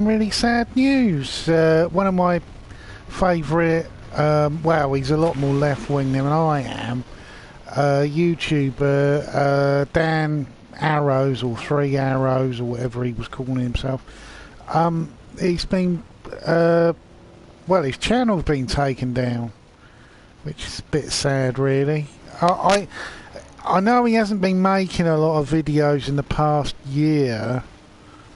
really sad news. One of my favourite, well, he's a lot more left-wing than I am, YouTuber, Dan Arrows, or Three Arrows, or whatever he was calling himself. He's been, well, his channel's been taken down, which is a bit sad, really. I know he hasn't been making a lot of videos in the past year,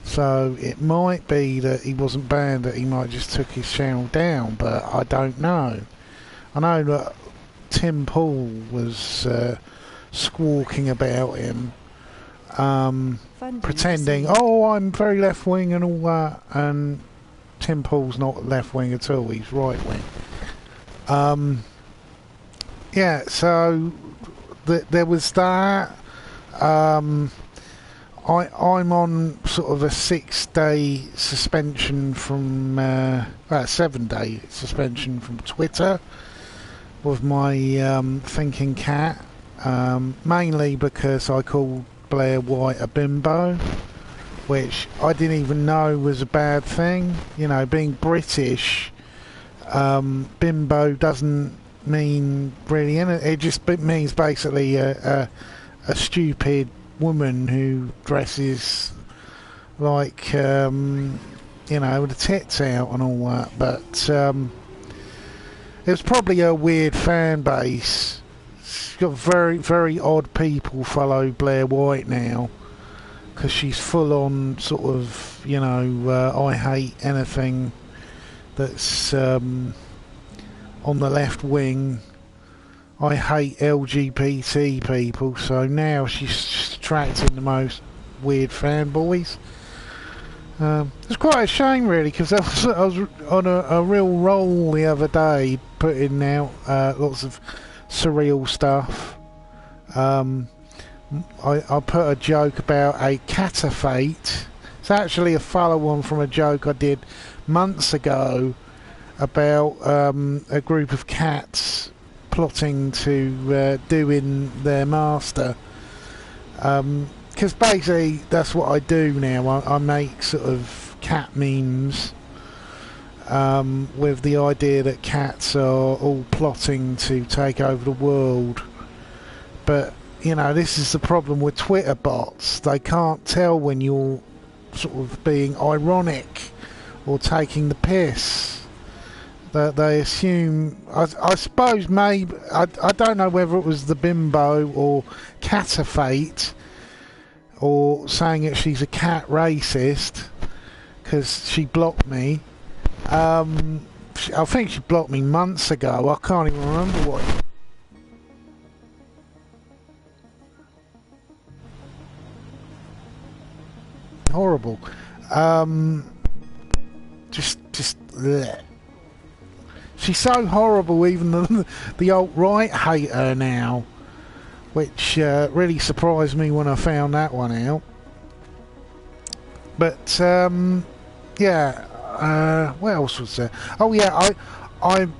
so it might be that he wasn't banned, that he might just took his channel down, but I don't know. I know that Tim Pool was squawking about him, pretending, oh, I'm very left-wing and all that, and Tim Pool's not left-wing at all, he's right-wing. Yeah, so there was that. I'm on sort of a 6-day suspension from, 7-day suspension from Twitter with my thinking cat, mainly because I called Blair White a bimbo, which I didn't even know was a bad thing. You know, being British, bimbo doesn't mean really anything. It just means basically a stupid woman who dresses like, you know, with the tits out and all that. But it was probably a weird fan base. She's got very, very odd people follow Blair White now, because she's full on sort of, you know, I hate anything that's on the left wing. I hate LGBT people, so now she's attracting the most weird fanboys. It's quite a shame, really, because I was on a real roll the other day, putting out lots of surreal stuff. I put a joke about a catafate. It's actually a follow-on from a joke I did months ago about a group of cats plotting to do in their master. Because basically that's what I do now. I make sort of cat memes with the idea that cats are all plotting to take over the world. But, you know, this is the problem with Twitter bots. They can't tell when you're sort of being ironic or taking the piss. They assume, I suppose maybe, I don't know whether it was the bimbo or catafate, or saying that she's a cat racist because she blocked me. I think she blocked me months ago. I can't even remember what. Horrible. Just bleh. She's so horrible, even the alt-right hate her now, which really surprised me when I found that one out. But yeah, what else was there? Oh yeah, I'm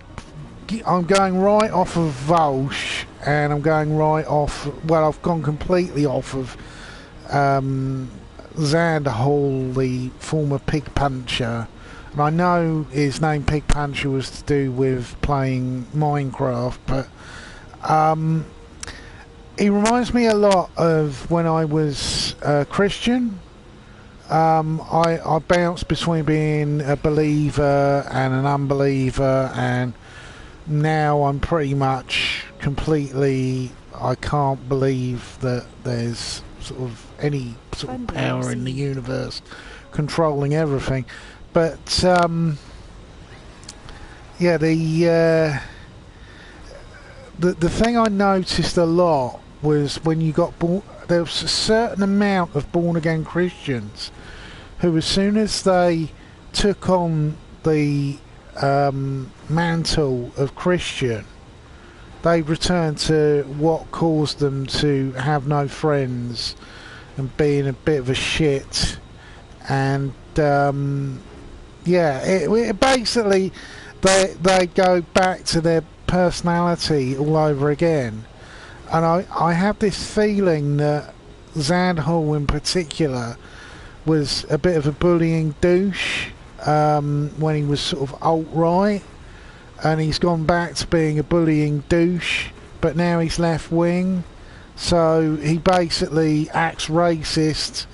going right off of Volsh, and I'm going right off. Well, I've gone completely off of Xander Hall, the former pig puncher. And I know his name Pig Puncher was to do with playing Minecraft, but he reminds me a lot of when I was Christian. I bounced between being a believer and an unbeliever, and now I'm pretty much completely, I can't believe that there's sort of any sort of power in the universe controlling everything. But yeah, the thing I noticed a lot was when you got born, there was a certain amount of born-again Christians who, as soon as they took on the mantle of Christian, they returned to what caused them to have no friends and being a bit of a shit. And yeah, it basically they go back to their personality all over again. And I have this feeling that Zand Hall in particular was a bit of a bullying douche, when he was sort of alt-right, and he's gone back to being a bullying douche, but now he's left-wing. So he basically acts racist,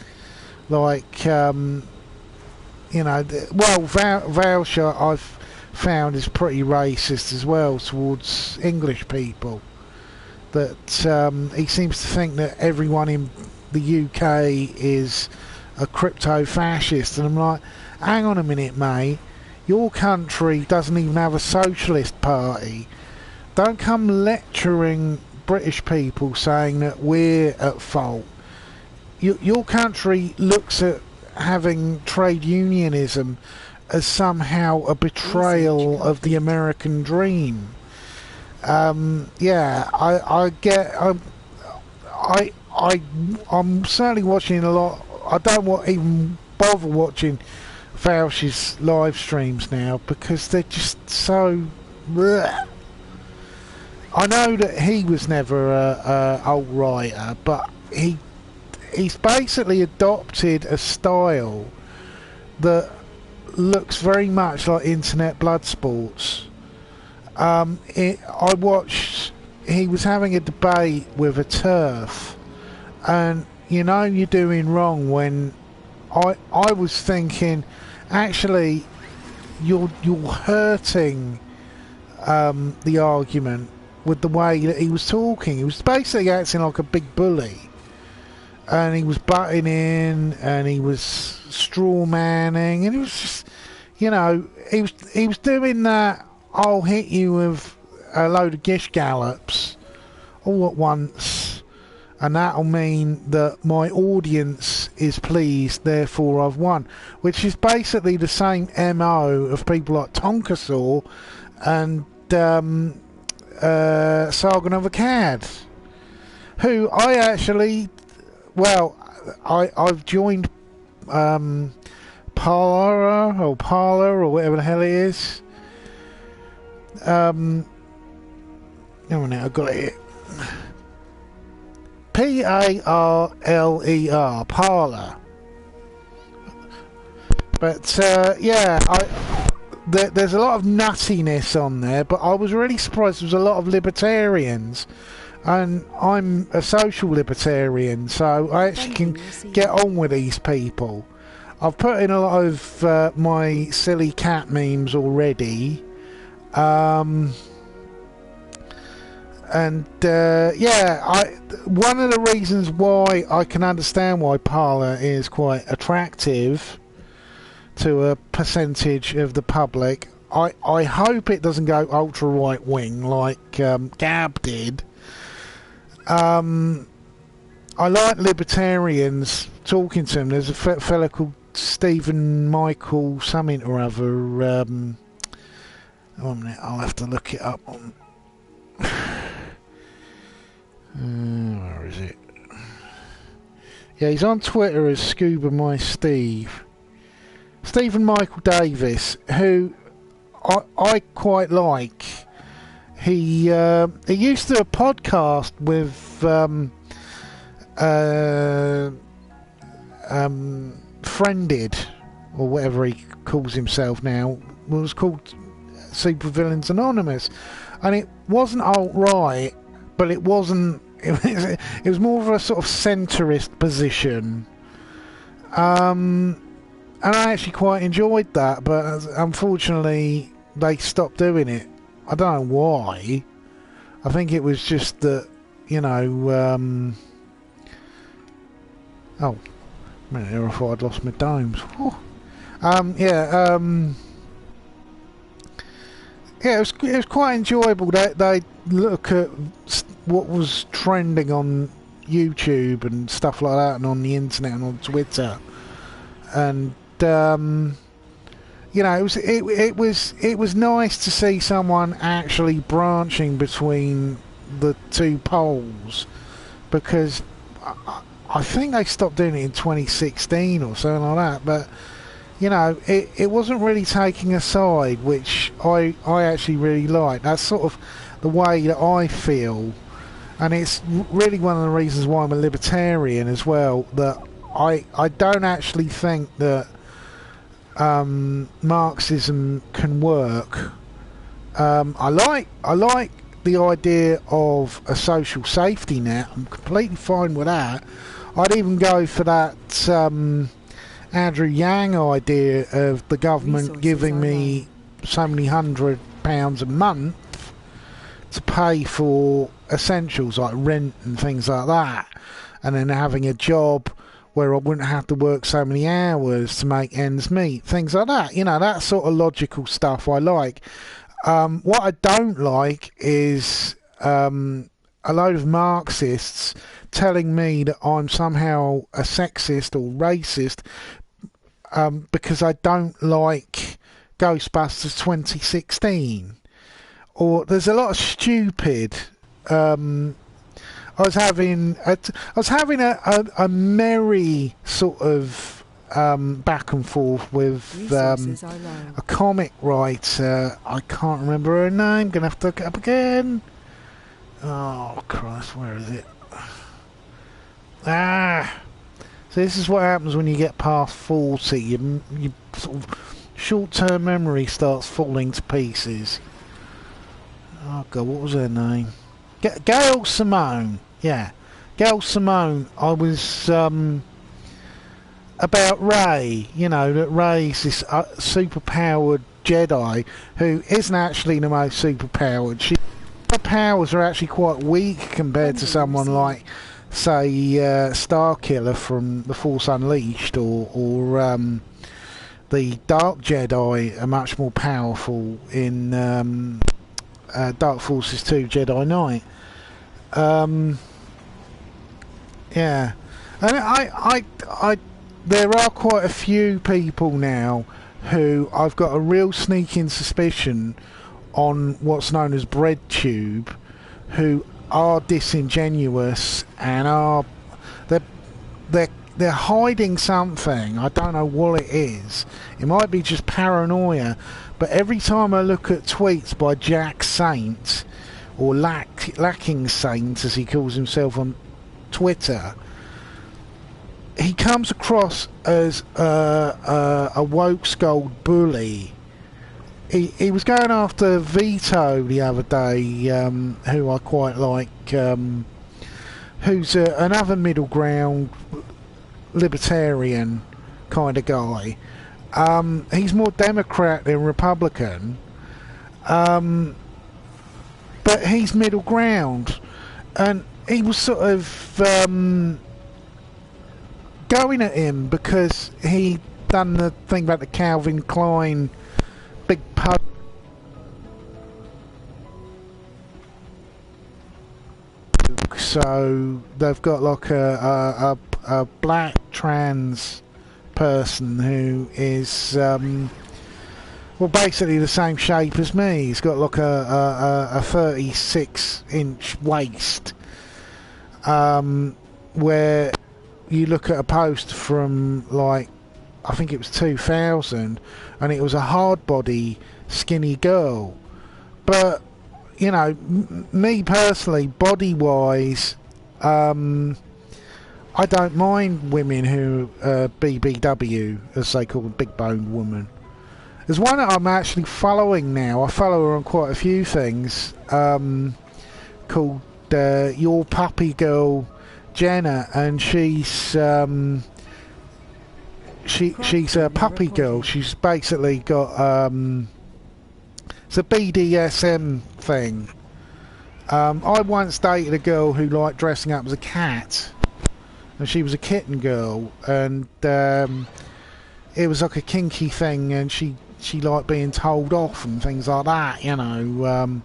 like, you know, well, Valsha I've found is pretty racist as well towards English people. That he seems to think that everyone in the UK is a crypto-fascist, and I'm like, hang on a minute, mate. Your country doesn't even have a socialist party. Don't come lecturing British people saying that we're at fault. Your country looks at having trade unionism as somehow a betrayal of the American dream. Yeah, I'm certainly watching a lot. I don't even bother watching Fauci's live streams now because they're just so bleh. I know that he was never a alt-righter, but he's basically adopted a style that looks very much like internet blood sports. I watched, he was having a debate with a TERF, and you know you're doing wrong when I was thinking, actually you're hurting the argument with the way that he was talking. He was basically acting like a big bully, and he was butting in, and he was straw manning, and he was just, you know, he was doing that I'll hit you with a load of gish gallops all at once, and that'll mean that my audience is pleased, therefore I've won. Which is basically the same MO of people like Tonkasaw and Sargon of Akkad, who I actually, well, I've joined Parler or whatever the hell it is. Oh no, I got it. Parler, Parler. But yeah, there's a lot of nuttiness on there, but I was really surprised there was a lot of libertarians, and I'm a social libertarian, so I actually can get on with these people. I've put in a lot of my silly cat memes already. Yeah, one of the reasons why I can understand why Parler is quite attractive to a percentage of the public. I hope it doesn't go ultra right wing like Gab did. I like libertarians talking to him. There's a fella called Stephen Michael something or other. One minute, I'll have to look it up on. Where is it? Yeah, he's on Twitter as Scuba My Steve. Stephen Michael Davis, who I quite like. He used to do a podcast with Friended, or whatever he calls himself now. It was called Supervillains Anonymous, and it wasn't alt-right, but it wasn't. It was more of a sort of centrist position, and I actually quite enjoyed that. But unfortunately, they stopped doing it. I don't know why. I think it was just that, you know. Oh, a minute, I thought I'd lost my domes. Yeah, it was quite enjoyable. They look at what was trending on YouTube and stuff like that, and on the internet and on Twitter, and you know, it was nice to see someone actually branching between the two poles, because I think they stopped doing it in 2016 or something like that, but. You know, it wasn't really taking a side, which I actually really like. That's sort of the way that I feel. And it's really one of the reasons why I'm a libertarian as well, that I don't actually think that Marxism can work. I like the idea of a social safety net. I'm completely fine with that. I'd even go for that Andrew Yang idea of the government giving me so many £100 a month to pay for essentials like rent and things like that, and then having a job where I wouldn't have to work so many hours to make ends meet, things like that. You know, that sort of logical stuff I like. What I don't like is a load of Marxists telling me that I'm somehow a sexist or racist because I don't like Ghostbusters 2016. Or there's a lot of stupid. I was having a merry sort of back and forth with a comic writer. I can't remember her name. Gonna have to look it up again. Oh Christ, where is it? So this is what happens when you get past 40. You sort of short-term memory starts falling to pieces. Oh God, what was her name? Gail Simone. Yeah, Gail Simone. I was about Rey. You know that Rey's this super-powered Jedi who isn't actually the most super-powered. Her powers are actually quite weak compared to someone like, say, Starkiller from The Force Unleashed, or the Dark Jedi are much more powerful in Dark Forces 2 Jedi Knight. Yeah, and I there are quite a few people now who I've got a real sneaking suspicion on what's known as BreadTube, who are disingenuous and they're hiding something. I don't know what it is. It might be just paranoia, but every time I look at tweets by Jack Saint, or Lacking Saint as he calls himself on Twitter, he comes across as a woke skulled bully. He was going after Vito the other day, who I quite like, who's another middle ground libertarian kind of guy. He's more Democrat than Republican, but he's middle ground, and he was sort of going at him because he done the thing about the Calvin Klein big pub. So they've got like a black trans person who is well, basically the same shape as me. He's got like a 36-inch waist, where you look at a post from, like, I think it was 2000, and it was a hard body skinny girl. But you know, me personally, body wise, I don't mind women who BBW, as they call a big boned woman. There's one that I'm actually following now. I follow her on quite a few things, called Your Puppy Girl Jenna, and she's a puppy girl. She's basically got it's a BDSM thing. I once dated a girl who liked dressing up as a cat, and she was a kitten girl, and it was like a kinky thing, and she liked being told off and things like that, you know.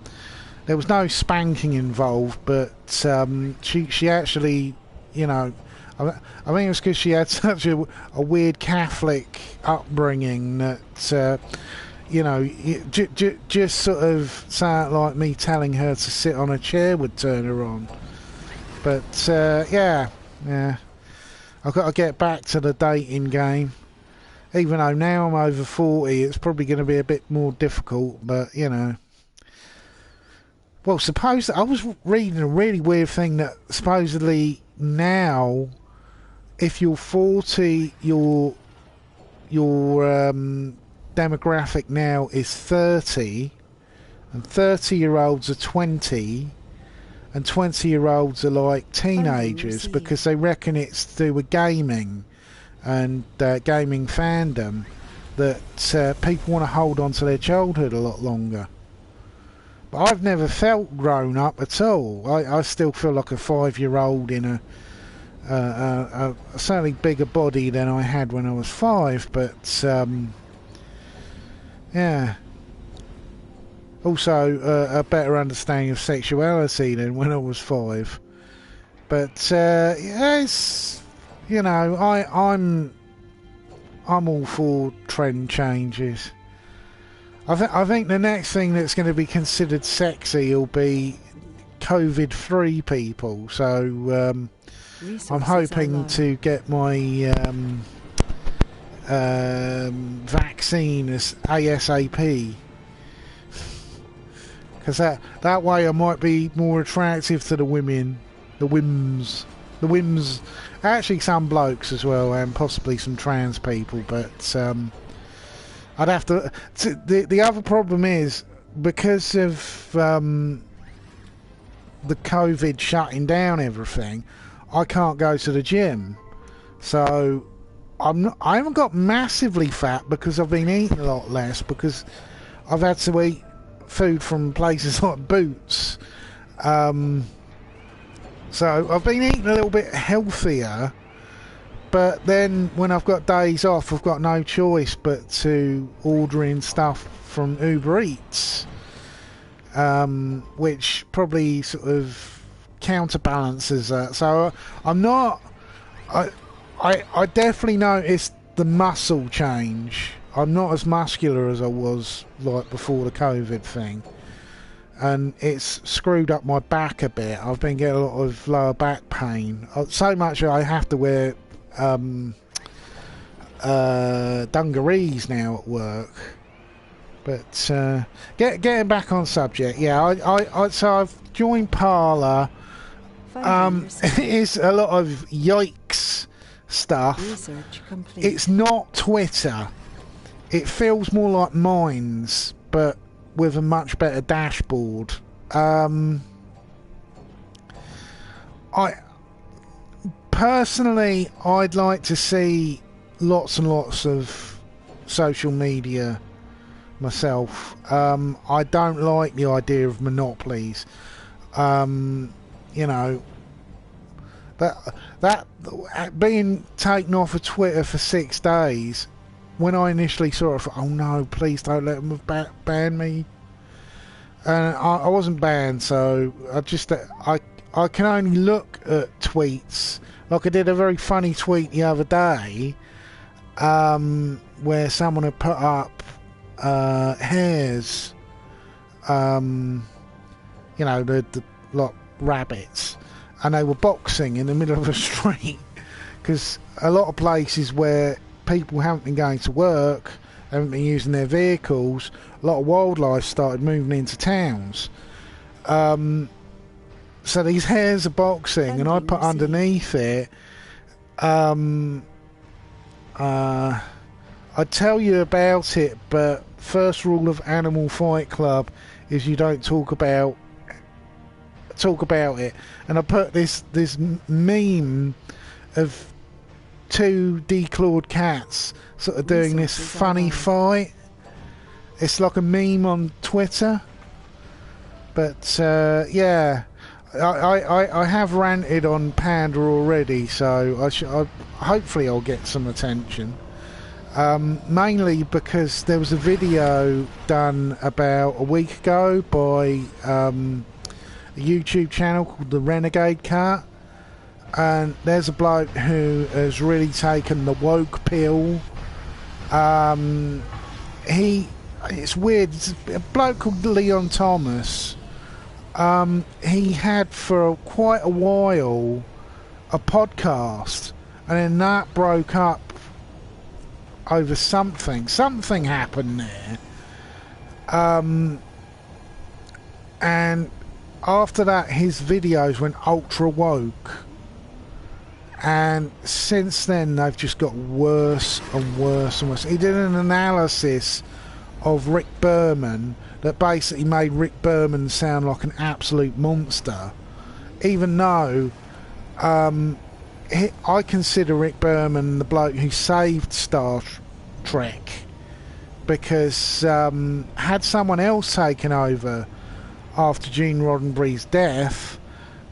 There was no spanking involved, but she actually, you know, I think it was because she had such a weird Catholic upbringing that, you know, just sort of sound like me telling her to sit on a chair would turn her on. But yeah, I've got to get back to the dating game. Even though now I'm over 40, it's probably going to be a bit more difficult, but you know. Well, suppose I was reading a really weird thing that supposedly now, if you're 40, you're your demographic now is 30, and 30-year-olds are 20, and 20-year-olds are like teenagers because they reckon it's to do with gaming and gaming fandom, that people want to hold on to their childhood a lot longer. But I've never felt grown up at all. I still feel like a 5-year-old in a certainly bigger body than I had when I was 5, but yeah. Also, a better understanding of sexuality than when I was 5. But yeah, it's, you know, I'm all for trend changes. I think the next thing that's going to be considered sexy will be COVID-free people. So I'm hoping to get my vaccine as ASAP, because that way I might be more attractive to the women, the whims, actually some blokes as well, and possibly some trans people. But I'd have to. The other problem is, because of the COVID shutting down everything, I can't go to the gym. So I haven't got massively fat because I've been eating a lot less, because I've had to eat food from places like Boots. So I've been eating a little bit healthier. But then when I've got days off, I've got no choice but to order in stuff from Uber Eats, which probably sort of counterbalances that. So I'm not... I definitely noticed the muscle change. I'm not as muscular as I was like before the COVID thing. And it's screwed up my back a bit. I've been getting a lot of lower back pain. So much that I have to wear dungarees now at work. But getting back on subject, yeah, so I've joined Parler. It's a lot of yikes stuff. It's not Twitter. It feels more like Minds, but with a much better dashboard. Personally, I'd like to see lots and lots of social media myself. I don't like the idea of monopolies. You know, that being taken off of Twitter for 6 days, when I initially saw it, I thought, oh no, please don't let them ban me. And I wasn't banned, so I can only look at tweets. Like, I did a very funny tweet the other day, where someone had put up hares, you know, the like rabbits, and they were boxing in the middle of a street, because a lot of places where people haven't been going to work, haven't been using their vehicles, a lot of wildlife started moving into towns. So these hares are boxing, and I put underneath it, I'd tell you about it, but first rule of Animal Fight Club is you don't talk about it. And I put this meme of 2 declawed cats sort of doing this funny fight. It's like a meme on Twitter. But yeah, I have ranted on Panda already, so hopefully I'll get some attention. Mainly because there was a video done about a week ago by a YouTube channel called The Renegade Cat, and there's a bloke who has really taken the woke pill. It's weird, it's a bloke called Leon Thomas. He had for quite a while a podcast, and then that broke up over something happened there, and after that his videos went ultra woke, And since then, they've just got worse and worse and worse. He did an analysis of Rick Berman that basically made Rick Berman sound like an absolute monster, even though I consider Rick Berman the bloke who saved Star Trek, because had someone else taken over after Gene Roddenberry's death,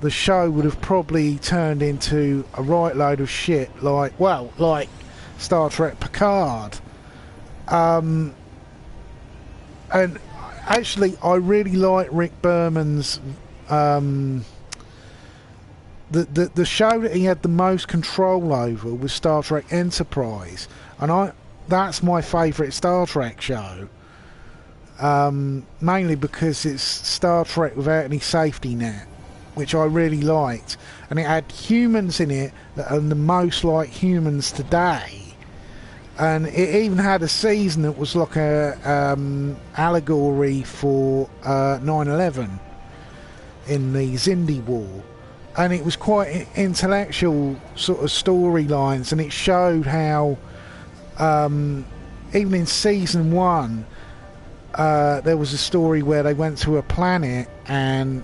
the show would have probably turned into a right load of shit, like Star Trek Picard. And actually, I really like Rick Berman's the show that he had the most control over was Star Trek Enterprise, and that's my favourite Star Trek show. Mainly because it's Star Trek without any safety net, which I really liked, and it had humans in it that are the most like humans today. And it even had a season that was like a allegory for 9/11 in the Zindi War, and it was quite intellectual sort of storylines, and it showed how even in season 1 there was a story where they went to a planet, and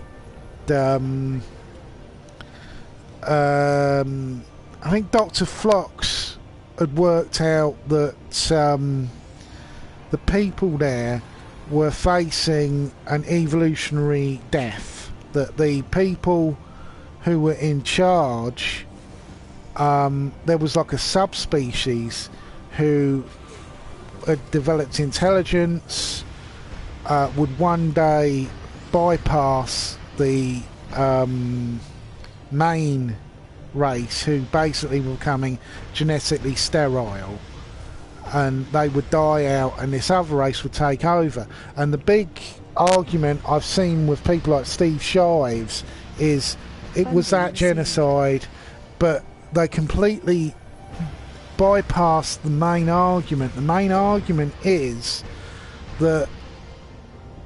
I think Dr. Phlox had worked out that the people there were facing an evolutionary death, that the people who were in charge, there was like a subspecies who had developed intelligence, would one day bypass the main race, who basically were becoming genetically sterile, and they would die out and this other race would take over. And the big argument I've seen with people like Steve Shives is it was that genocide, but they completely bypassed the main argument. The main argument is that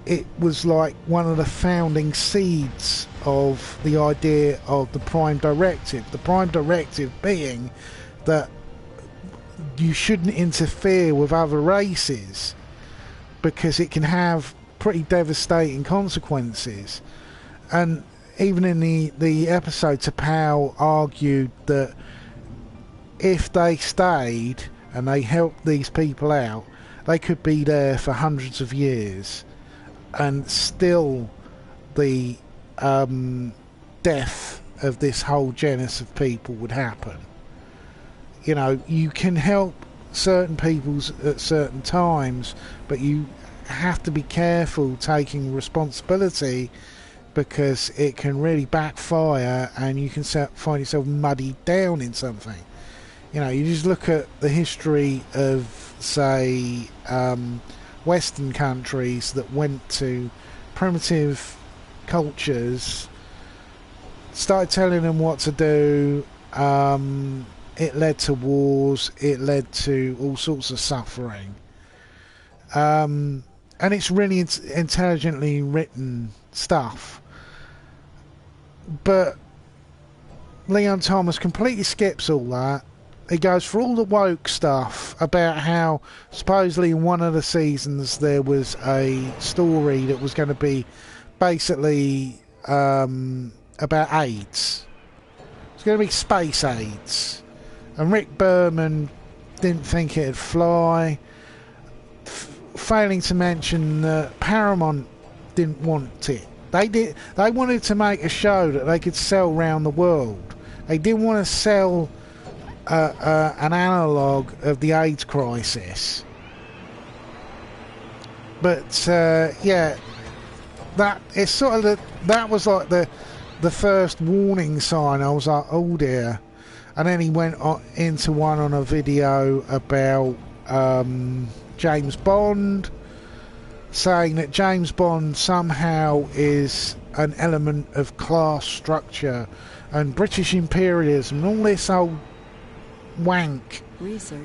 it was like one of the founding seeds of the idea of the Prime Directive. The Prime Directive being that you shouldn't interfere with other races because it can have pretty devastating consequences. And even in the episode, T'Pau argued that if they stayed and they helped these people out, they could be there for hundreds of years, and still the death of this whole genus of people would happen. You know, you can help certain peoples at certain times, but you have to be careful taking responsibility, because it can really backfire and you can find yourself muddied down in something. You know, you just look at the history of, say, Western countries that went to primitive cultures, started telling them what to do. It led to wars, it led to all sorts of suffering. And it's really intelligently written stuff. But Leon Thomas completely skips all that. He goes for all the woke stuff about how supposedly in one of the seasons there was a story that was going to be basically about AIDS. It's going to be space AIDS. And Rick Berman didn't think it'd fly. Failing to mention that Paramount didn't want it. They wanted to make a show that they could sell around the world. They didn't want to sell an analogue of the AIDS crisis. But yeah, that it's sort of that was like the first warning sign. I was like, oh dear. And then he went into one on a video about James Bond, saying that James Bond somehow is an element of class structure and British imperialism and all this old wank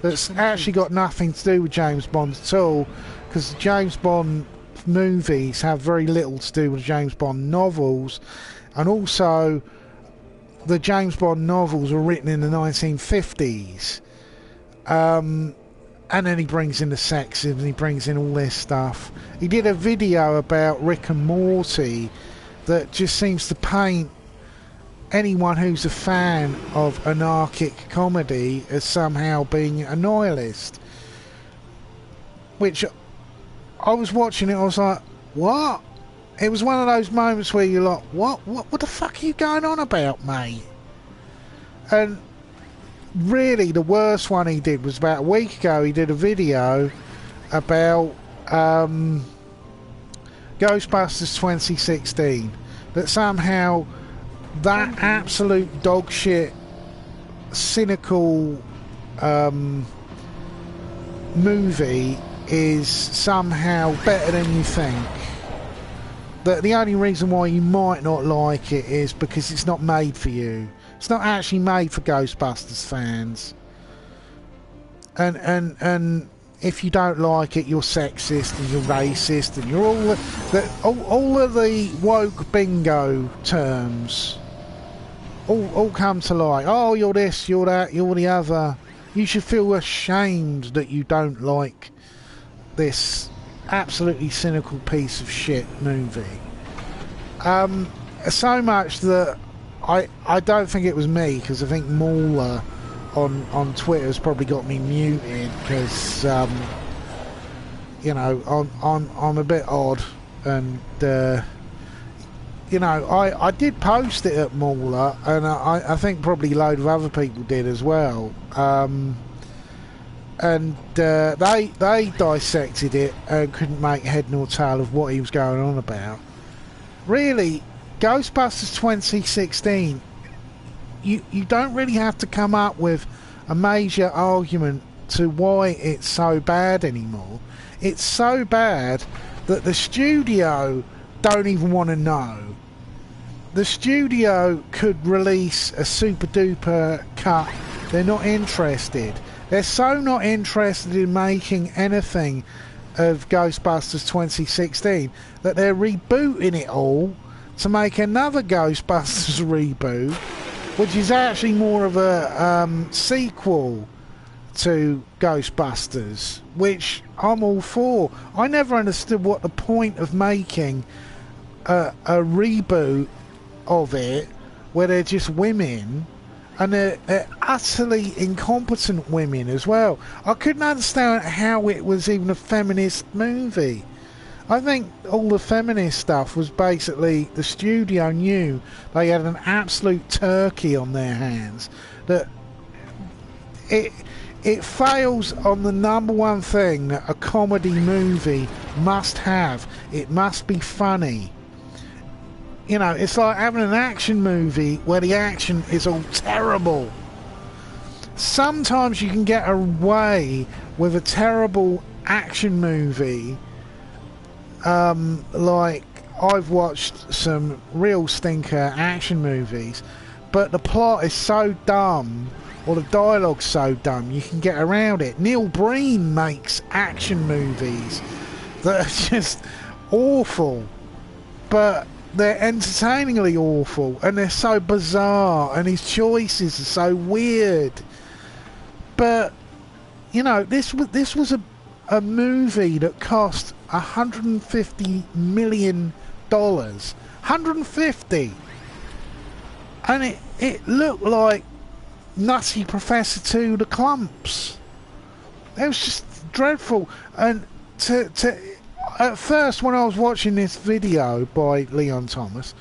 that's actually got nothing to do with James Bond at all, because James Bond movies have very little to do with James Bond novels. And also the James Bond novels were written in the 1950s. And then he brings in the sexism, and he brings in all this stuff. He did a video about Rick and Morty that just seems to paint anyone who's a fan of anarchic comedy as somehow being a nihilist. Which, I was watching it, I was like, what? It was one of those moments where you're like, what the fuck are you going on about, mate? And really, the worst one he did was about a week ago. He did a video about Ghostbusters 2016. That somehow that absolute dog shit, cynical movie is somehow better than you think. That the only reason why you might not like it is because it's not made for you. It's not actually made for Ghostbusters fans. And if you don't like it, you're sexist and you're racist and you're all of the woke bingo terms all come to light. Oh, you're this, you're that, you're the other. You should feel ashamed that you don't like this absolutely cynical piece of shit movie. So much that I don't think it was me, because I think Mauler on Twitter has probably got me muted because you know, I'm a bit odd, and you know, I did post it at Mauler, and I think probably a load of other people did as well. And they dissected it and couldn't make head nor tail of what he was going on about. Really, Ghostbusters 2016, you don't really have to come up with a major argument to why it's so bad anymore. It's so bad that the studio don't even want to know. The studio could release a super duper cut. They're not interested. They're so not interested in making anything of Ghostbusters 2016 that they're rebooting it all to make another Ghostbusters reboot, which is actually more of a sequel to Ghostbusters, which I'm all for. I never understood what the point of making a reboot of it where they're just women, and they're utterly incompetent women as well. I couldn't understand how it was even a feminist movie. I think all the feminist stuff was basically the studio knew they had an absolute turkey on their hands. That it fails on the number one thing that a comedy movie must have. It must be funny. You know, it's like having an action movie where the action is all terrible. Sometimes you can get away with a terrible action movie. Like, I've watched some real stinker action movies, but the plot is so dumb, or the dialogue's so dumb, you can get around it. Neil Breen makes action movies that are just awful, but they're entertainingly awful, and they're so bizarre, and his choices are so weird. But you know, this was a movie that cost $150 million. 150, and it looked like Nutty Professor 2 the Clumps. It was just dreadful. And at first, when I was watching this video by Leon Thomas,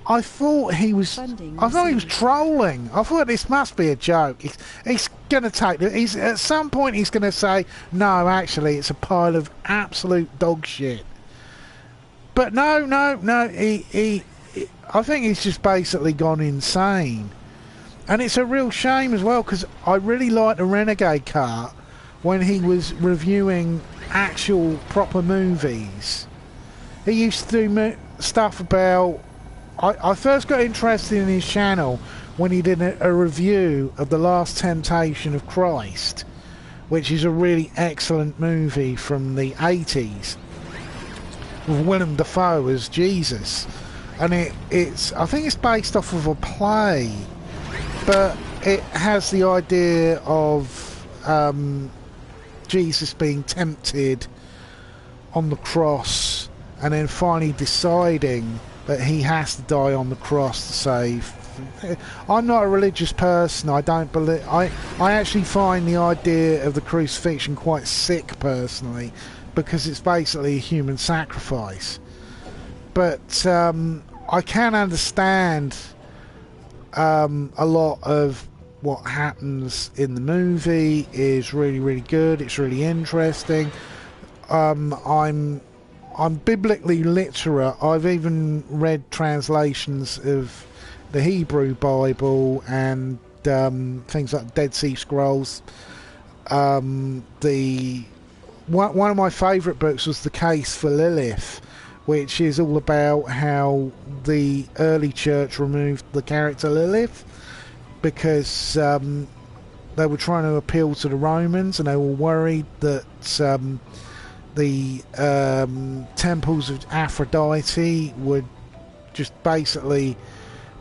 I thought he was trolling. I thought this must be a joke. He's going to take it. At some point he's going to say, no, actually, it's a pile of absolute dog shit. But no. I think he's just basically gone insane. And it's a real shame as well, because I really liked the Renegade cut when he was reviewing actual proper movies. He used to do stuff about... I first got interested in his channel when he did a review of The Last Temptation of Christ, which is a really excellent movie from the 80s with Willem Dafoe as Jesus. and I think it's based off of a play, but it has the idea of Jesus being tempted on the cross and then finally deciding that he has to die on the cross to save. I'm not a religious person. I don't believe. I actually find the idea of the crucifixion quite sick personally, because it's basically a human sacrifice. But I can understand a lot of what happens in the movie is really, really good. It's really interesting. I'm biblically literate. I've even read translations of the Hebrew Bible and things like Dead Sea Scrolls. One of my favourite books was The Case for Lilith, which is all about how the early church removed the character Lilith because they were trying to appeal to the Romans, and they were worried that the temples of Aphrodite would just basically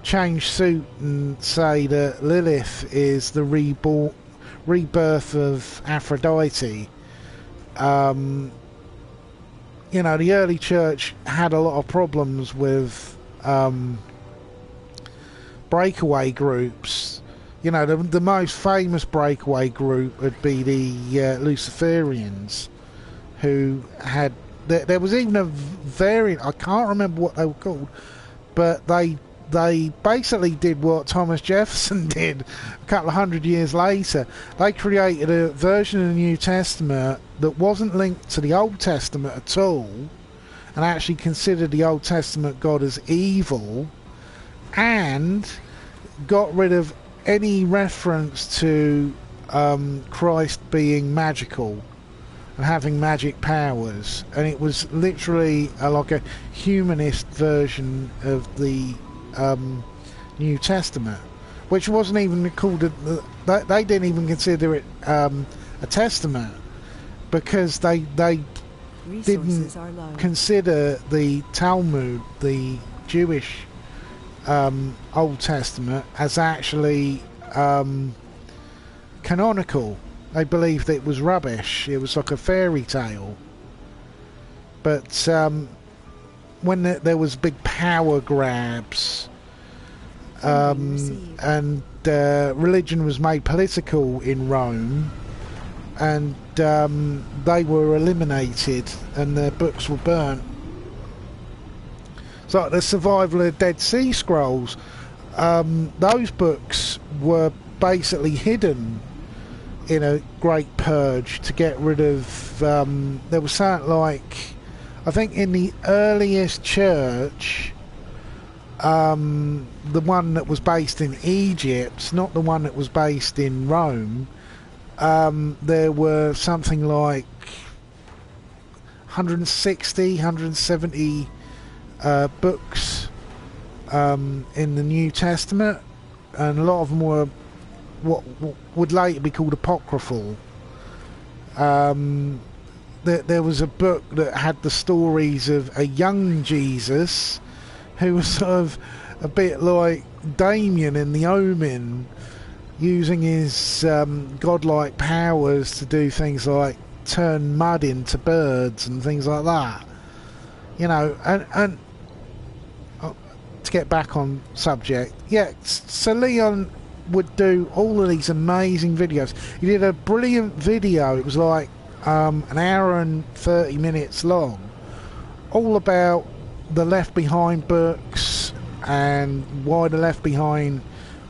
change suit and say that Lilith is the rebirth of Aphrodite. You know, the early church had a lot of problems with breakaway groups. You know, the most famous breakaway group would be the Luciferians, who had... There was even a variant, I can't remember what they were called, but they basically did what Thomas Jefferson did a couple of hundred years later. They created a version of the New Testament that wasn't linked to the Old Testament at all, and actually considered the Old Testament God as evil, and got rid of any reference to Christ being magical and having magic powers, and it was literally like a humanist version of the New Testament, which wasn't even called they didn't even consider it a testament, because they didn't consider the Talmud, the Jewish Old Testament, as actually canonical. They believed it was rubbish. It was like a fairy tale. But when there was big power grabs, and religion was made political in Rome, and they were eliminated and their books were burnt. So the survival of the Dead Sea Scrolls, those books were basically hidden in a great purge to get rid of... there was something like... I think in the earliest church, the one that was based in Egypt, not the one that was based in Rome, there were something like 160, 170 books in the New Testament, and a lot of them were what would later be called apocryphal. There was a book that had the stories of a young Jesus who was sort of a bit like Damien in The Omen, using his godlike powers to do things like turn mud into birds and things like that. You know, and to get back on subject, yeah, so Leon would do all of these amazing videos. He did a brilliant video, it was like an hour and 30 minutes long, all about the Left Behind books and why the Left Behind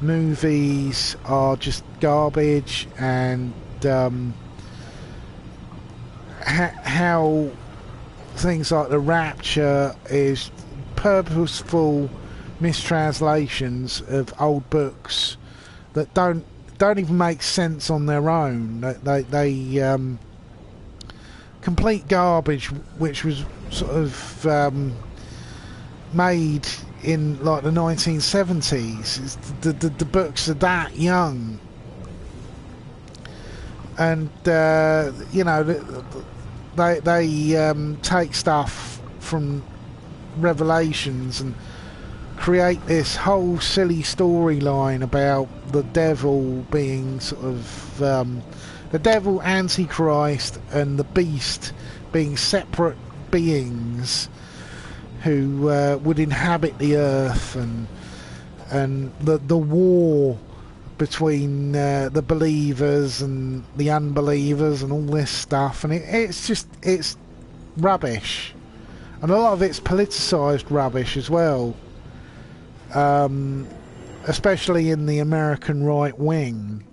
movies are just garbage, and how things like the Rapture is purposeful mistranslations of old books that don't even make sense on their own. They complete garbage, which was sort of made in like the 1970s. The books are that young, and you know, they take stuff from Revelations and create this whole silly storyline about the devil being sort of the devil, Antichrist, and the beast being separate beings who would inhabit the earth, and the war between the believers and the unbelievers and all this stuff, and it's rubbish, and a lot of it's politicised rubbish as well, especially in the American right wing.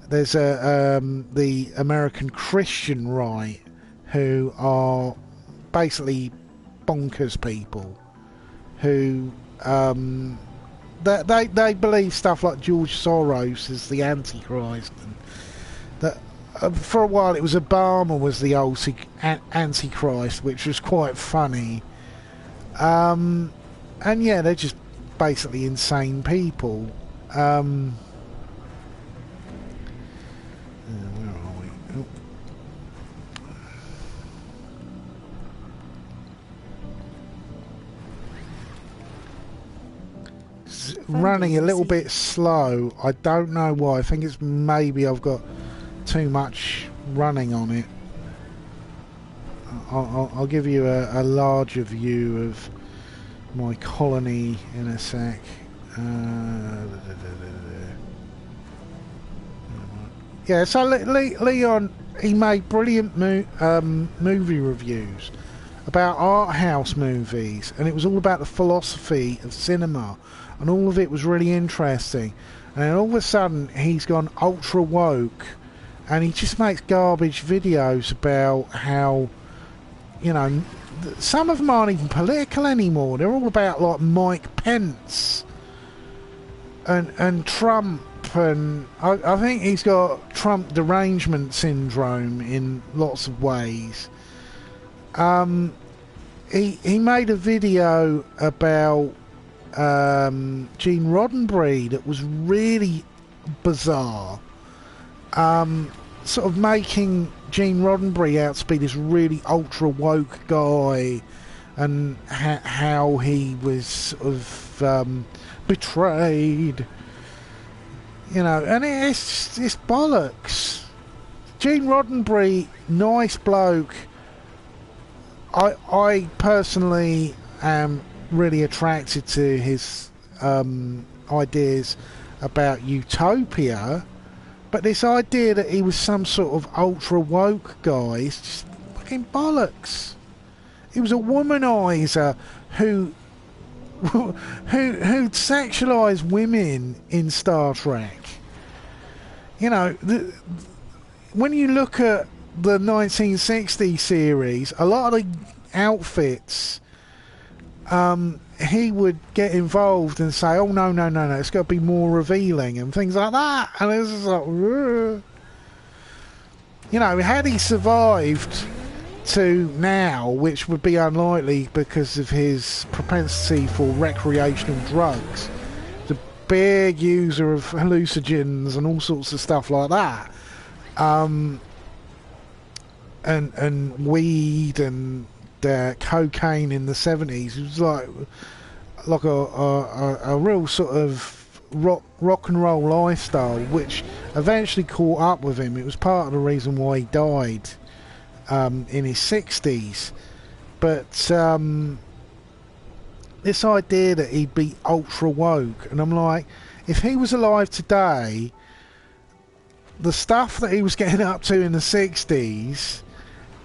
There's the American Christian right, who are basically bonkers people who they believe stuff like George Soros is the Antichrist, and that for a while it was Obama was the old Antichrist, which was quite funny. And yeah, they're just basically insane people. Where are we? Oh. Running a little bit slow. I don't know why. I think it's maybe I've got too much running on it. I'll give you a larger view of my colony in a sec. Yeah, so Leon, he made brilliant movie reviews about art house movies, and it was all about the philosophy of cinema, and all of it was really interesting. And then all of a sudden he's gone ultra woke, and he just makes garbage videos about how, you know, some of them aren't even political anymore. They're all about like Mike Pence and Trump, and I think he's got Trump derangement syndrome in lots of ways. He made a video about Gene Roddenberry that was really bizarre, sort of making Gene Roddenberry out to be this really ultra woke guy, and how he was sort of betrayed, you know, and it's bollocks. Gene Roddenberry, nice bloke. I personally am really attracted to his ideas about utopia, but this idea that he was some sort of ultra woke guy is just fucking bollocks. He was a womanizer who'd sexualised women in Star Trek. You know, when you look at the 1960 series, a lot of the outfits, he would get involved and say, oh no, it's got to be more revealing and things like that, and it was just like, ugh. You know, had he survived to now, which would be unlikely because of his propensity for recreational drugs, he's a big user of hallucinogens and all sorts of stuff like that, and weed and cocaine in the 70s. It was like a real sort of rock and roll lifestyle, which eventually caught up with him. It was part of the reason why he died in his 60s. But this idea that he'd be ultra woke, and I'm like, if he was alive today, the stuff that he was getting up to in the 60s,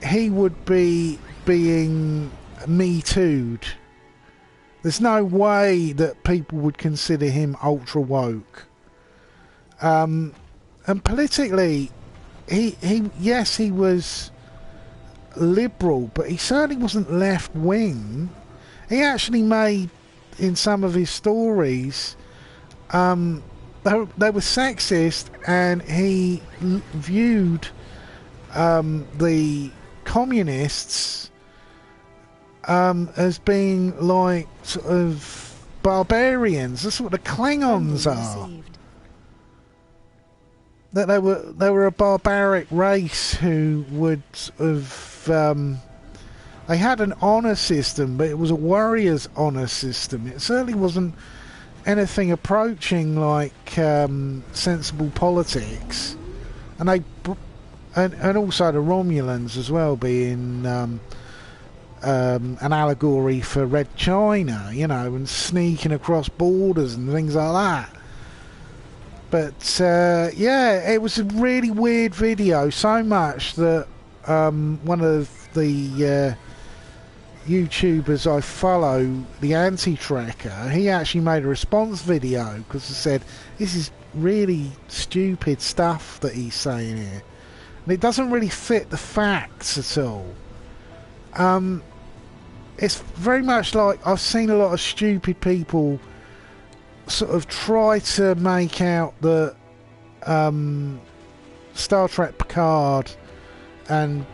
he would be being Me Too'd. There's no way that people would consider him ultra woke. And politically, he was liberal, but he certainly wasn't left wing. He actually made, in some of his stories, they were sexist, and he viewed the communists as being like sort of barbarians. That's what the Klingons are. That they were a barbaric race who would sort of they had an honour system, but it was a warrior's honour system. It certainly wasn't anything approaching like sensible politics. And they and also the Romulans as well being an allegory for Red China, you know, and sneaking across borders and things like that. But yeah, it was a really weird video, so much that one of the YouTubers I follow, the Anti-Tracker, he actually made a response video because he said this is really stupid stuff that he's saying here, and it doesn't really fit the facts at all. It's very much like I've seen a lot of stupid people sort of try to make out that Star Trek Picard and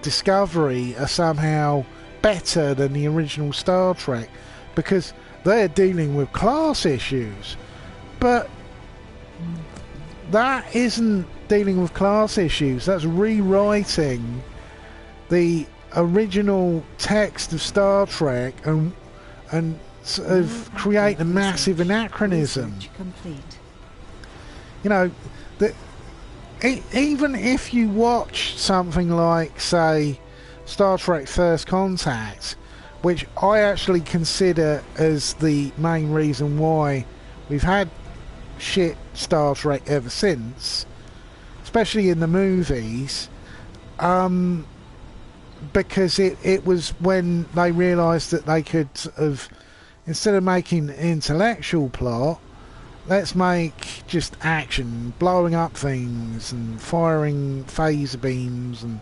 Discovery are somehow better than the original Star Trek because they're dealing with class issues. But that isn't dealing with class issues. That's rewriting the original text of Star Trek and sort of create a massive anachronism. You know, even if you watch something like, say, Star Trek First Contact, which I actually consider as the main reason why we've had shit Star Trek ever since, especially in the movies, because it was when they realised that they could sort of, instead of making an intellectual plot, let's make just action, blowing up things and firing phaser beams and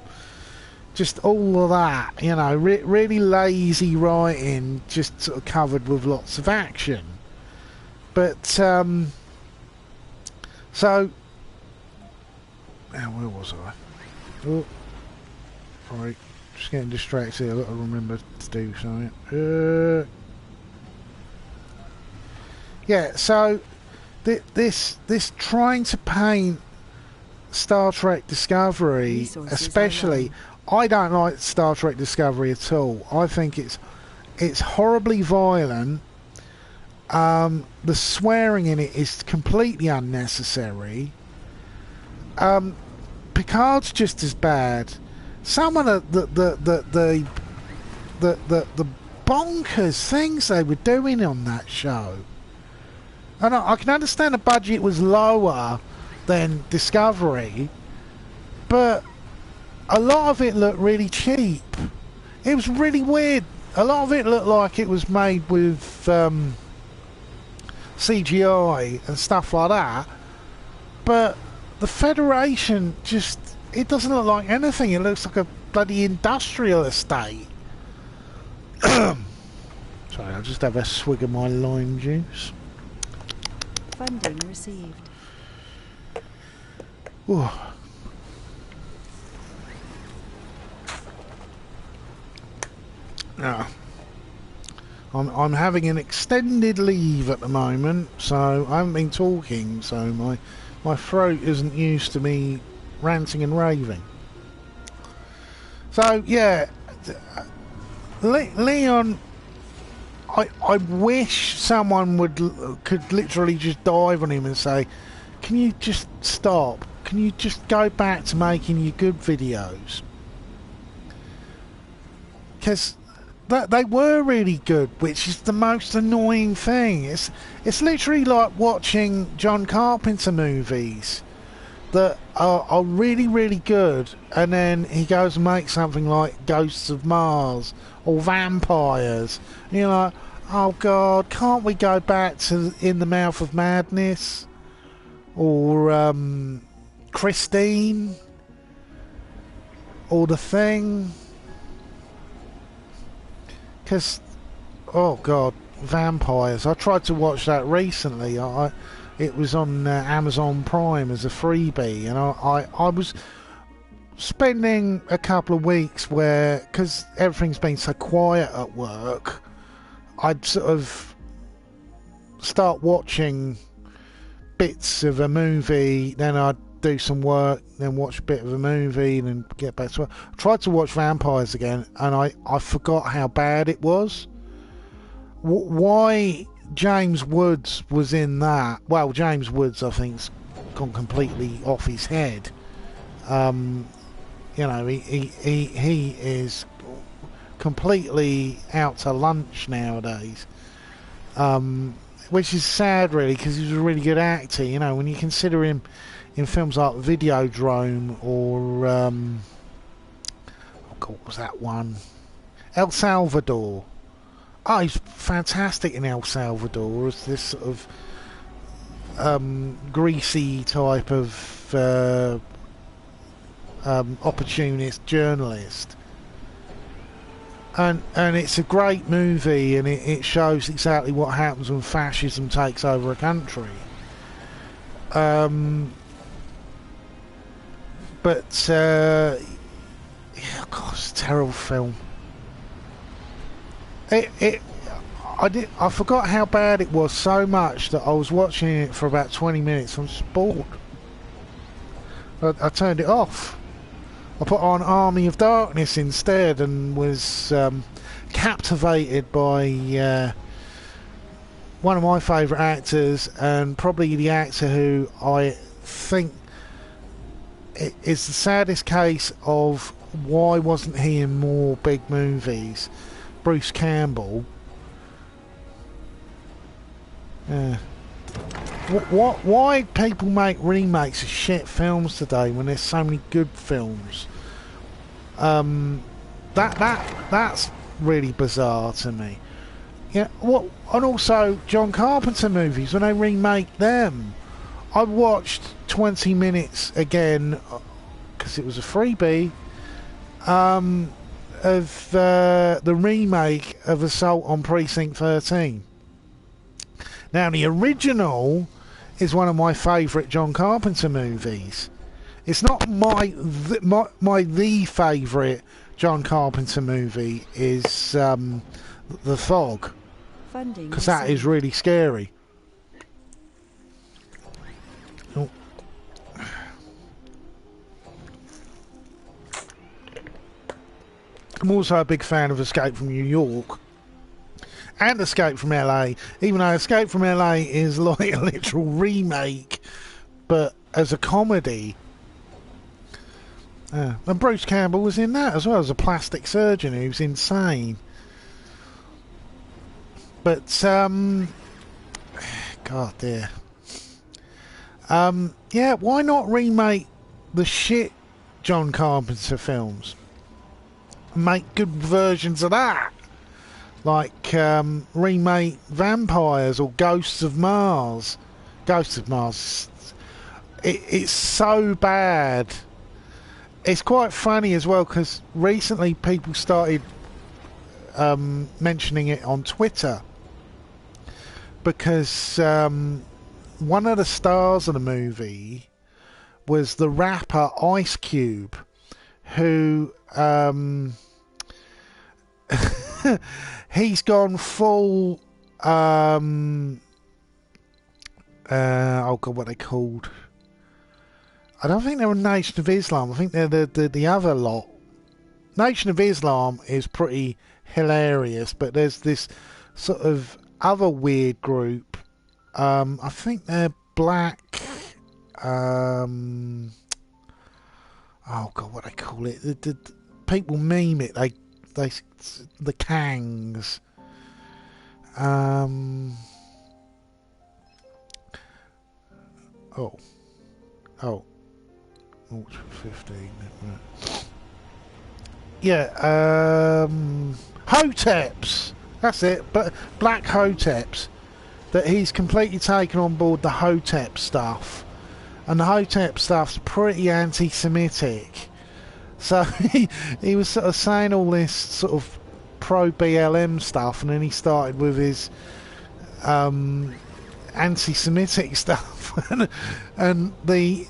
just all of that, you know, really lazy writing, just sort of covered with lots of action. But so now where was I? Oh, sorry, just getting distracted. I've got to remember to do something. Yeah, so this trying to paint Star Trek Discovery, especially, I don't like Star Trek Discovery at all. I think it's horribly violent. The swearing in it is completely unnecessary. Picard's just as bad. Some of the bonkers things they were doing on that show. And I can understand the budget was lower than Discovery, but a lot of it looked really cheap. It was really weird. A lot of it looked like it was made with CGI and stuff like that. But the Federation just, it doesn't look like anything. It looks like a bloody industrial estate. Sorry, I'll just have a swig of my lime juice. Funding received. Ooh. Now, I'm having an extended leave at the moment, so I haven't been talking, so my throat isn't used to me ranting and raving. So yeah, Leon, I wish someone could literally just dive on him and say, can you just stop? Can you just go back to making your good videos? Because they were really good, which is the most annoying thing. It's literally like watching John Carpenter movies that are really, really good, and then he goes and makes something like Ghosts of Mars or Vampires. And you're like, oh God, can't we go back to In the Mouth of Madness? Or Christine? Or The Thing? Because, oh God, Vampires. I tried to watch that recently. It was on Amazon Prime as a freebie, and I was spending a couple of weeks where, because everything's been so quiet at work, I'd sort of start watching bits of a movie, then I'd do some work, then watch a bit of a movie, and then get back to work. I tried to watch Vampires again, and I forgot how bad it was. Why James Woods was in that? Well, James Woods, I think's gone completely off his head. You know, he is completely out to lunch nowadays. Which is sad, really, because he was a really good actor. You know, when you consider him in films like Videodrome or oh God, what was that one? El Salvador. Oh, he's fantastic in El Salvador as this sort of greasy type of opportunist journalist. And it's a great movie, and it shows exactly what happens when fascism takes over a country. But yeah, God, it's a terrible film. I forgot how bad it was so much that I was watching it for about 20 minutes. I was bored. I turned it off. I put on Army of Darkness instead, and was captivated by one of my favourite actors, and probably the actor who I think is the saddest case of why wasn't he in more big movies, Bruce Campbell. Why people make remakes of shit films today when there's so many good films? That's really bizarre to me. Yeah. And also John Carpenter movies, when they remake them, I watched 20 minutes again because it was a freebie of the remake of Assault on Precinct 13. Now, the original is one of my favourite John Carpenter movies. It's not my favourite John Carpenter movie is The Fog, because that is really scary. Oh. I'm also a big fan of Escape from New York and Escape from LA, even though Escape from LA is like a literal remake, but as a comedy. And Bruce Campbell was in that as well, as a plastic surgeon who's insane. But God dear. Yeah, why not remake the shit John Carpenter films? Make good versions of that. Like remake Vampires or Ghosts of Mars. Ghosts of Mars. It's so bad. It's quite funny as well, because recently people started mentioning it on Twitter, because one of the stars of the movie was the rapper Ice Cube, who he's gone full oh God, what are they called? I don't think they're a Nation of Islam. I think they're the other lot. Nation of Islam is pretty hilarious, but there's this sort of other weird group. I think they're black. Oh God, what they call it? The people meme it. They the Kangs. Oh. 15. Yeah, Hoteps. That's it. But Black Hoteps. That he's completely taken on board the Hotep stuff, and the Hotep stuff's pretty anti-Semitic. So he was sort of saying all this sort of pro-BLM stuff, and then he started with his anti-Semitic stuff, and the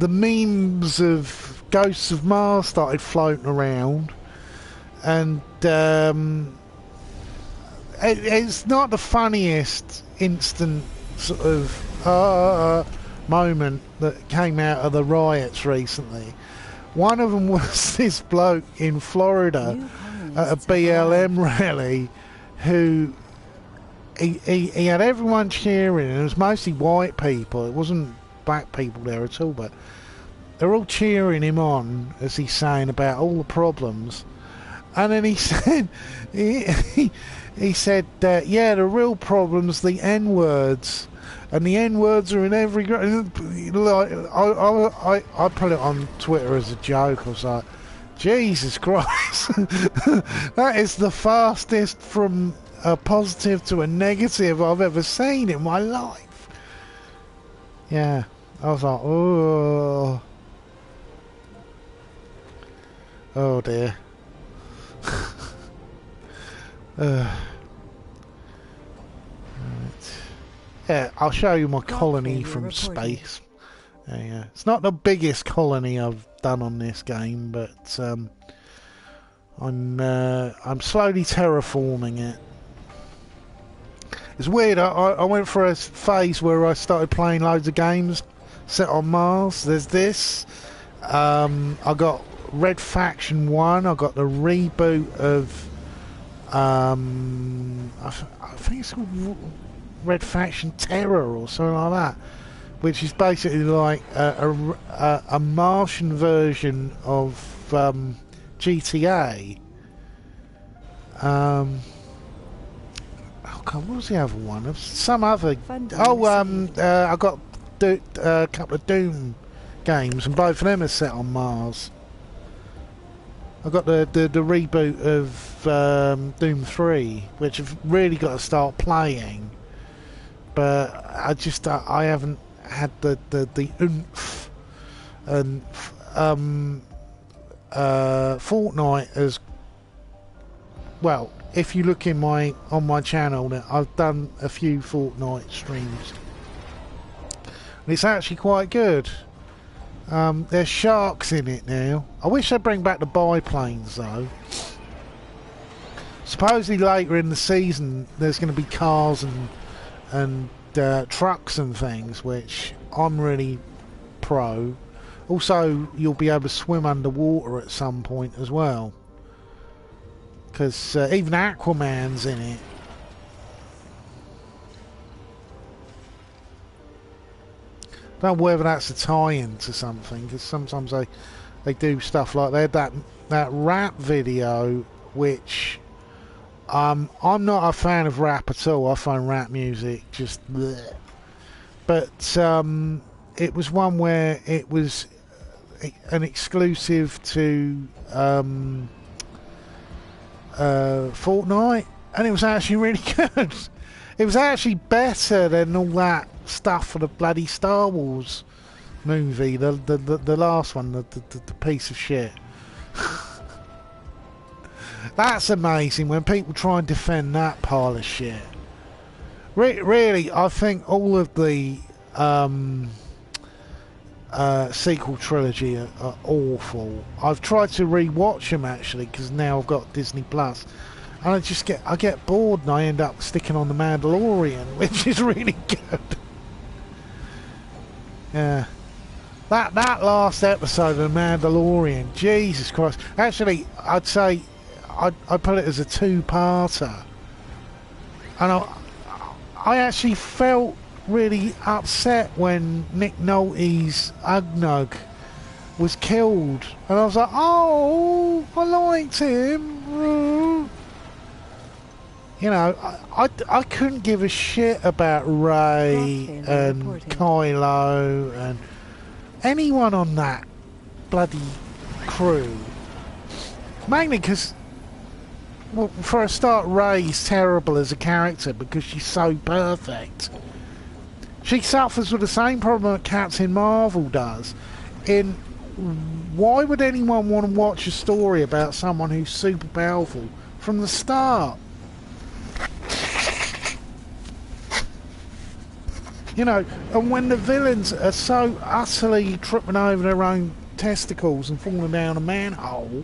memes of Ghosts of Mars started floating around, and it's not the funniest instant sort of moment that came out of the riots recently. One of them was this bloke in Florida at a BLM rally who he had everyone cheering, and it was mostly white people. It wasn't black people there at all, but they're all cheering him on as he's saying about all the problems. And then he said, he said, yeah, the real problem's the N-words. And the N-words are in every... Like, I put it on Twitter as a joke. I was like, Jesus Christ. That is the fastest from a positive to a negative I've ever seen in my life. Yeah. I was like, oh. Oh dear. Right. Yeah, I'll show you my colony from space. Yeah, it's not the biggest colony I've done on this game, but I'm slowly terraforming it. It's weird. I went for a phase where I started playing loads of games set on Mars. There's this. I got Red Faction 1. I got the reboot of I think it's called Red Faction Terror or something like that, which is basically like a Martian version of GTA. Oh God, what was the other one? Some other. I got a couple of Doom games, and both of them are set on Mars. I got the reboot of Doom 3, which I've really got to start playing, but I haven't had the oomph. And Fortnite as well. If you look on my channel, I've done a few Fortnite streams, and it's actually quite good. There's sharks in it now. I wish they'd bring back the biplanes though. Supposedly later in the season there's going to be cars and trucks and things, which I'm really pro. Also, you'll be able to swim underwater at some point as well, because even Aquaman's in it. I don't know whether that's a tie-in to something, because sometimes they do stuff like they had that rap video, which I'm not a fan of rap at all. I find rap music just bleh. But it was one where it was an exclusive to Fortnite, and it was actually really good. It was actually better than all that stuff for the bloody Star Wars movie, the last one, the piece of shit. That's amazing when people try and defend that pile of shit. Really, I think all of the sequel trilogy are awful. I've tried to re-watch them actually, because now I've got Disney Plus, and I get bored and I end up sticking on the Mandalorian, which is really good. Yeah, that last episode of the Mandalorian, Jesus Christ. Actually, I'd say I'd put it as a two-parter, and I actually felt really upset when Nick Nolte's Ugnug was killed, and I was like, oh, I liked him. You know, I couldn't give a shit about Rey and Kylo and anyone on that bloody crew. Mainly because, well, for a start, Rey's terrible as a character because she's so perfect. She suffers with the same problem that Captain Marvel does. Why would anyone want to watch a story about someone who's super powerful from the start? You know, and when the villains are so utterly tripping over their own testicles and falling down a manhole,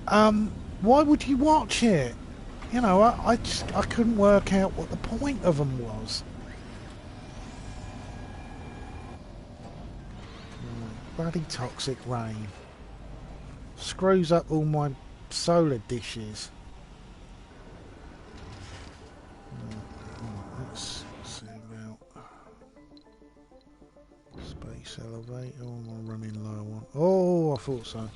why would you watch it? You know, I couldn't work out what the point of them was. Bloody toxic rain. Screws up all my solar dishes. Let's see about space elevator. What am I running low on? Oh, I thought so.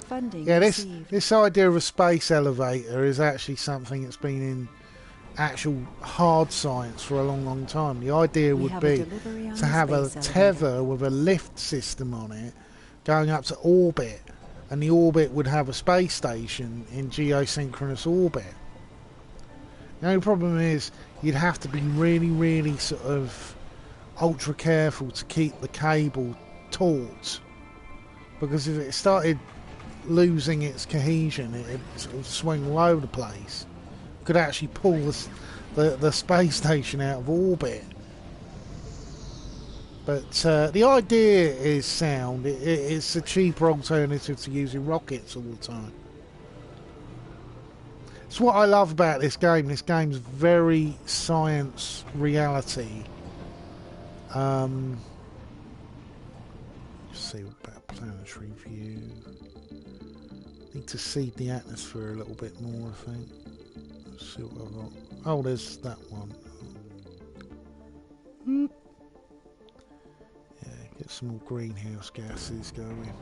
Funding Yeah, received. this idea of a space elevator is actually something that's been in actual hard science for a long time. The idea We would have be a delivery on to the have a space tether elevator. with a lift system on it going up to orbit, and the orbit would have a space station in geosynchronous orbit. The only problem is you'd have to be really sort of ultra careful to keep the cable taut, because if it started losing its cohesion, it'd sort of swing all over the place. Could actually pull the space station out of orbit. But the idea is sound. It's a cheaper alternative to using rockets all the time. It's what I love about this game. This game's very science reality. Let's see about planetary view. Need to seed the atmosphere a little bit more, I think. Let's see what I've got. Oh, there's that one. Yeah, get some more greenhouse gases going.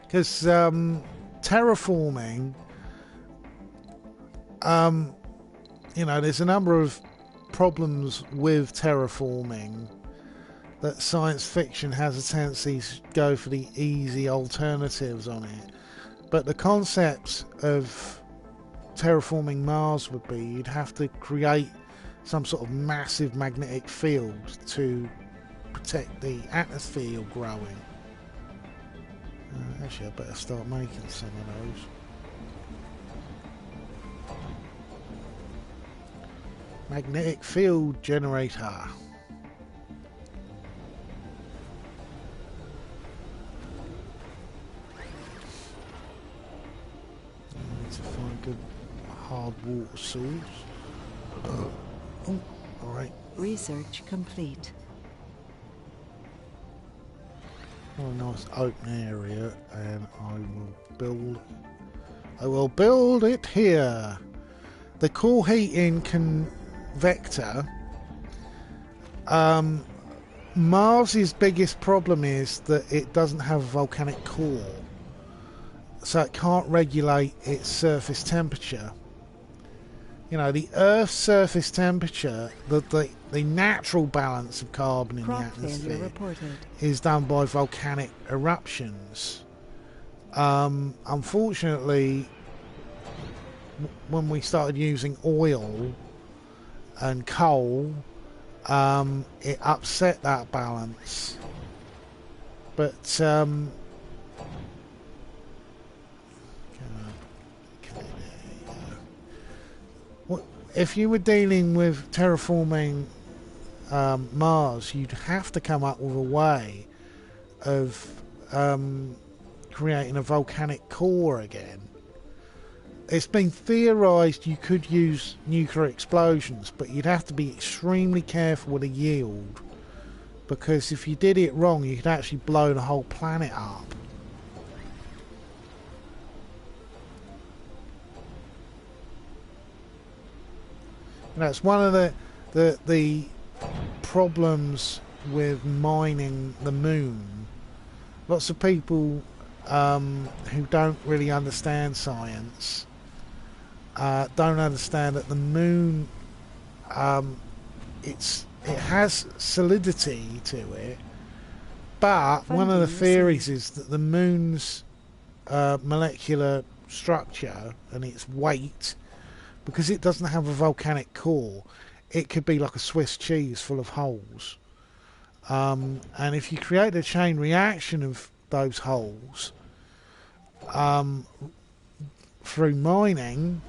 Because terraforming, you know, there's a number of problems with terraforming that science fiction has a tendency to go for the easy alternatives on it. But the concept of terraforming Mars would be you'd have to create some sort of massive magnetic field to protect the atmosphere you're growing. Actually, I better start making some of those. Magnetic field generator. I need to find a good hard water source. Oh, alright. Research complete. A nice open area, and I will build it here. The core heating convector. Mars's biggest problem is that it doesn't have a volcanic core, so it can't regulate its surface temperature. You know, the Earth's surface temperature, the natural balance of carbon in the atmosphere is done by volcanic eruptions. Unfortunately, when we started using oil and coal, it upset that balance. But if you were dealing with terraforming Mars, you'd have to come up with a way of creating a volcanic core again. It's been theorised you could use nuclear explosions, but you'd have to be extremely careful with the yield, because if you did it wrong, you could actually blow the whole planet up. You know, it's one of the problems with mining the moon. Lots of people who don't really understand science don't understand that the moon, it has solidity to it, but one of the theories is that the moon's molecular structure and its weight, because it doesn't have a volcanic core, it could be like a Swiss cheese full of holes. And if you create a chain reaction of those holes through mining,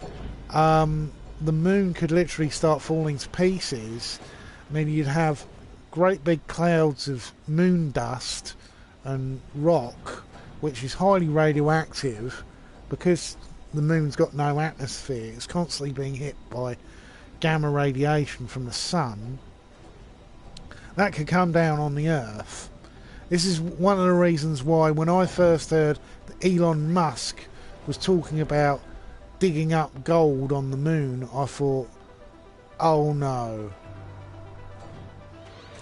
the moon could literally start falling to pieces, and then you'd have great big clouds of moon dust and rock, which is highly radioactive, because the moon's got no atmosphere. It's constantly being hit by gamma radiation from the sun. That could come down on the Earth. This is one of the reasons why when I first heard that Elon Musk was talking about digging up gold on the moon, I thought, oh no.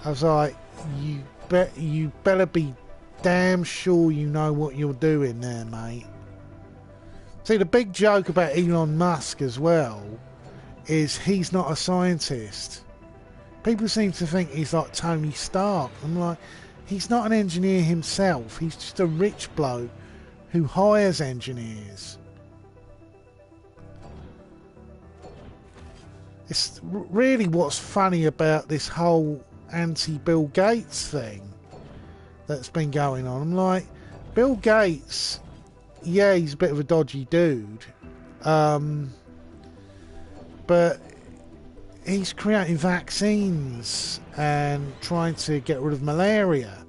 I was like, you better be damn sure you know what you're doing there, mate. See, the big joke about Elon Musk as well is he's not a scientist. People seem to think he's like Tony Stark. I'm like, he's not an engineer himself. He's just a rich bloke who hires engineers. It's really what's funny about this whole anti-Bill Gates thing that's been going on. I'm like, Bill Gates, yeah, he's a bit of a dodgy dude, but he's creating vaccines and trying to get rid of malaria.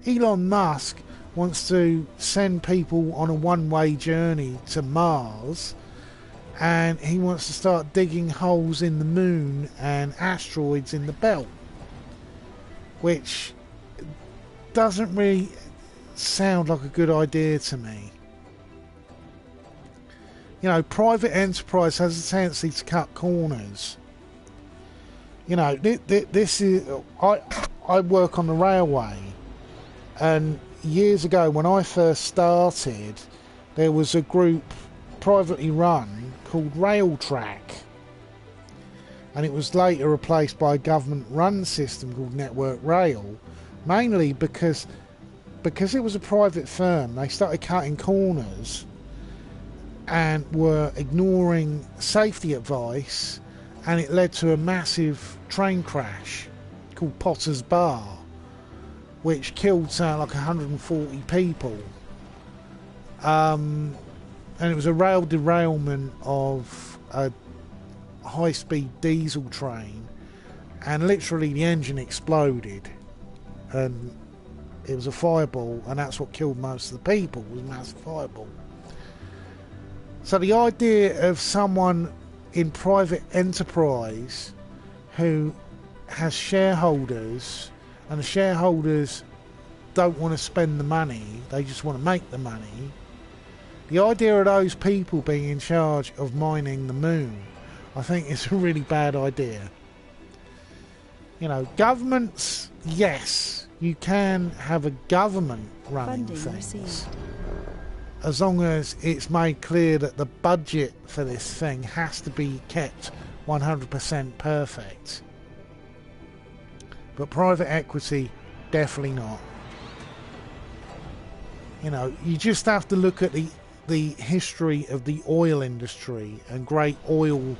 Elon Musk wants to send people on a one-way journey to Mars, and he wants to start digging holes in the moon and asteroids in the belt, which doesn't really sound like a good idea to me. You know, private enterprise has a tendency to cut corners. You know, this is... I work on the railway, and years ago when I first started, there was a group privately run called Rail Track, and it was later replaced by a government run system called Network Rail, mainly because it was a private firm. They started cutting corners and were ignoring safety advice, and it led to a massive train crash called Potter's Bar, which killed like 140 people. And it was a rail derailment of a high-speed diesel train, and literally the engine exploded, and it was a fireball, and that's what killed most of the people, was a massive fireball. So the idea of someone in private enterprise who has shareholders, and the shareholders don't want to spend the money, they just want to make the money. The idea of those people being in charge of mining the moon, I think is a really bad idea. You know, governments, yes, you can have a government running Funding things, received. as long as it's made clear that the budget for this thing has to be kept 100% perfect. But private equity, definitely not. You know, you just have to look at the history of the oil industry and great oil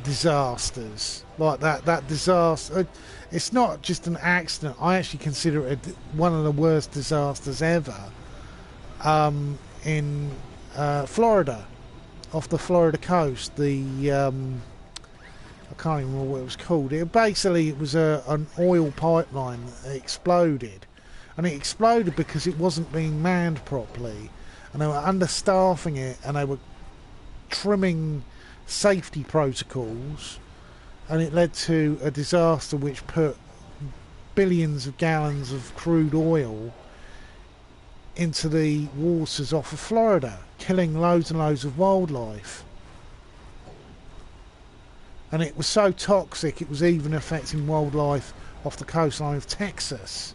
disasters like that disaster. It's not just an accident. I actually consider it one of the worst disasters ever in Florida, off the Florida coast. I can't even remember what it was called. It was an oil pipeline that exploded, and it exploded because it wasn't being manned properly, and they were understaffing it, and they were trimming safety protocols, and it led to a disaster which put billions of gallons of crude oil into the waters off of Florida, killing loads and loads of wildlife. And it was so toxic it was even affecting wildlife off the coastline of Texas.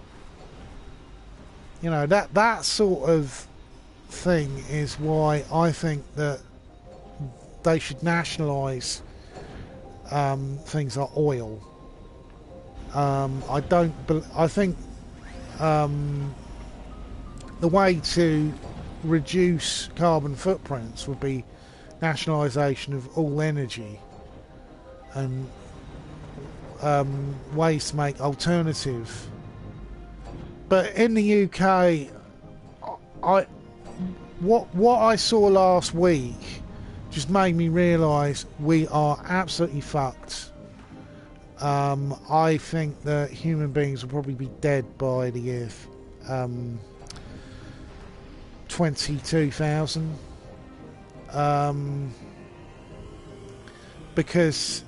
You know, that sort of thing is why I think that they should nationalise things like oil. I think the way to reduce carbon footprints would be nationalisation of all energy, and ways to make alternative. But in the UK, what I saw last week just made me realise we are absolutely fucked. I think that human beings will probably be dead by the year 22,000. Because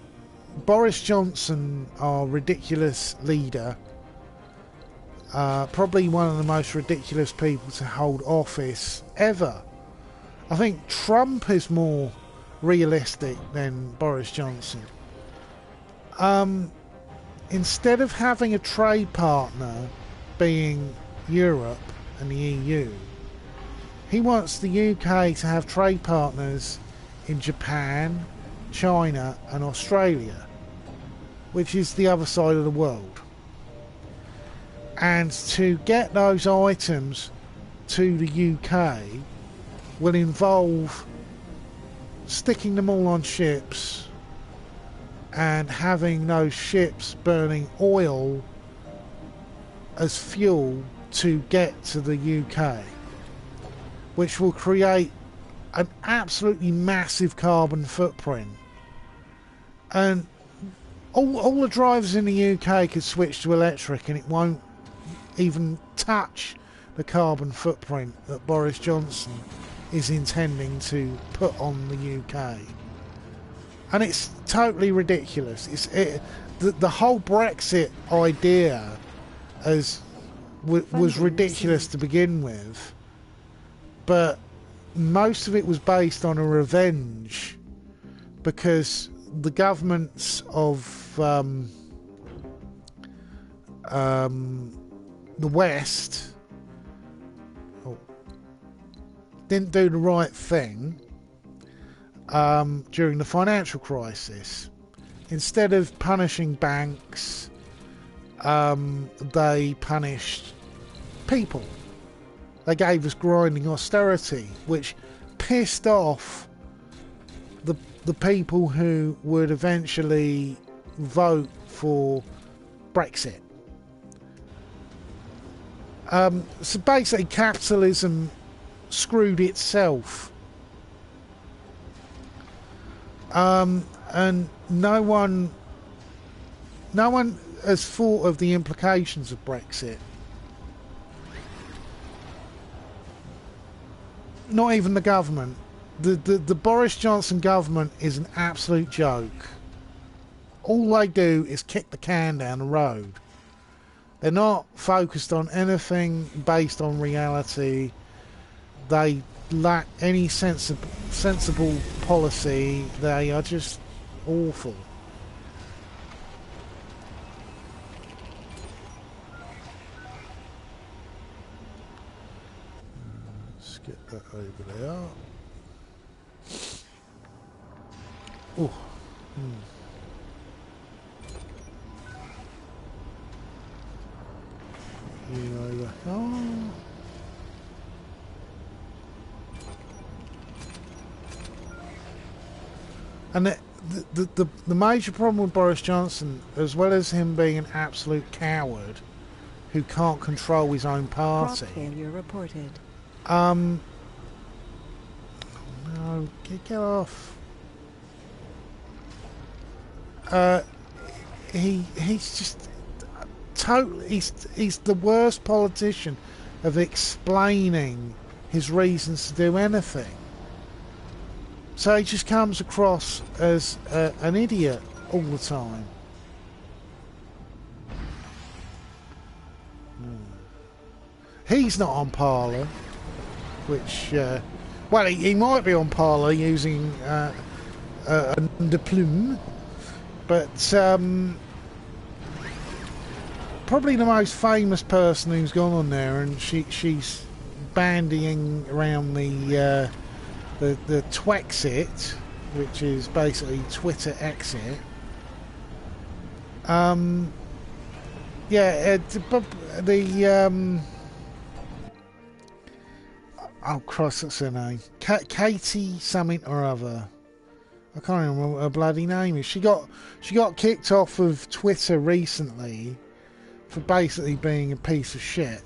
Boris Johnson, our ridiculous leader, probably one of the most ridiculous people to hold office ever. I think Trump is more realistic than Boris Johnson. Instead of having a trade partner being Europe and the EU, he wants the UK to have trade partners in Japan, China and Australia, which is the other side of the world. And to get those items to the UK will involve sticking them all on ships and having those ships burning oil as fuel to get to the UK, which will create an absolutely massive carbon footprint. And all the drivers in the UK could switch to electric and it won't even touch the carbon footprint that Boris Johnson is intending to put on the UK. And it's totally ridiculous. The whole Brexit idea was ridiculous to begin with, but most of it was based on a revenge because the governments of the West didn't do the right thing during the financial crisis. Instead of punishing banks, they punished people. They gave us grinding austerity, which pissed off the people who would eventually vote for Brexit. So basically capitalism screwed itself. And no one has thought of the implications of Brexit. Not even the government. The Boris Johnson government is an absolute joke. All they do is kick the can down the road. They're not focused on anything based on reality. They lack any sensible policy. They are just awful. Let's get that over there. Oh. You over. Oh. And the major problem with Boris Johnson, as well as him being an absolute coward who can't control his own party. Crop failure reported. No, get off. He's just totally. He's the worst politician of explaining his reasons to do anything. So he just comes across as an idiot all the time. He's not on Parler, which, well, he might be on Parler using a de plume, but probably the most famous person who's gone on there, and she's bandying around the Twexit, which is basically Twitter exit. Yeah, oh Christ, that's her name. Katie something or other. I can't remember what her bloody name is. She got kicked off of Twitter recently for basically being a piece of shit.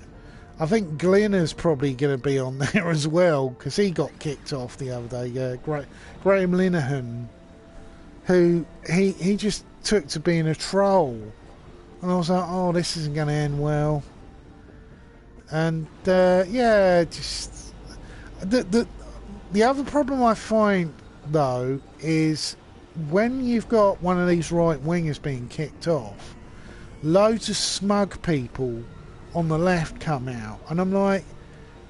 I think Glenna's probably going to be on there as well, because he got kicked off the other day. Graham Linehan, who he just took to being a troll, and I was like, oh, this isn't going to end well. And yeah, just The other problem I find, though, is when you've got one of these right wingers being kicked off, loads of smug people on the left come out, and I'm like,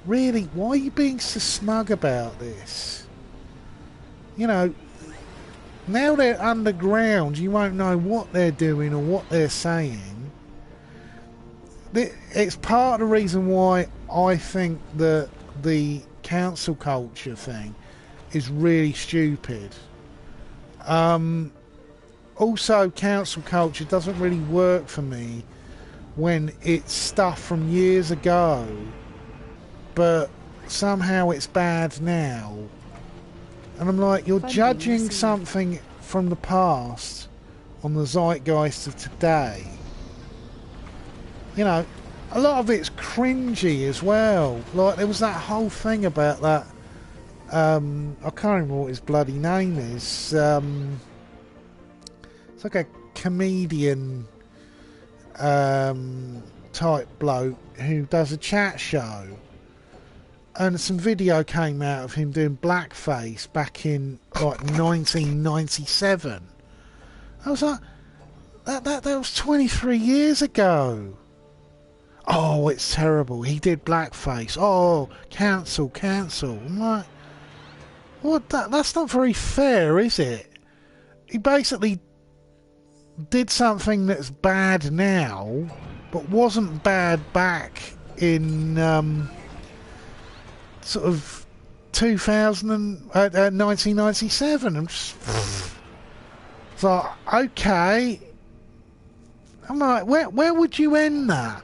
really, why are you being so smug about this? You know, now they're underground, you won't know what they're doing or what they're saying. It's part of the reason why I think that the council culture thing is really stupid. Also, council culture doesn't really work for me when it's stuff from years ago, but somehow it's bad now. And I'm like, you're judging something from the past on the zeitgeist of today. You know, a lot of it's cringy as well. Like, there was that whole thing about that, I can't remember what his bloody name is. It's like a comedian type bloke who does a chat show. And some video came out of him doing blackface back in like 1997. I was like, that was 23 years ago. Oh, it's terrible. He did blackface. Oh, cancel. I'm like, what? That's not very fair, is it? He basically did something that's bad now, but wasn't bad back in sort of 1997. I'm just, it's like, okay. I'm like, where would you end that?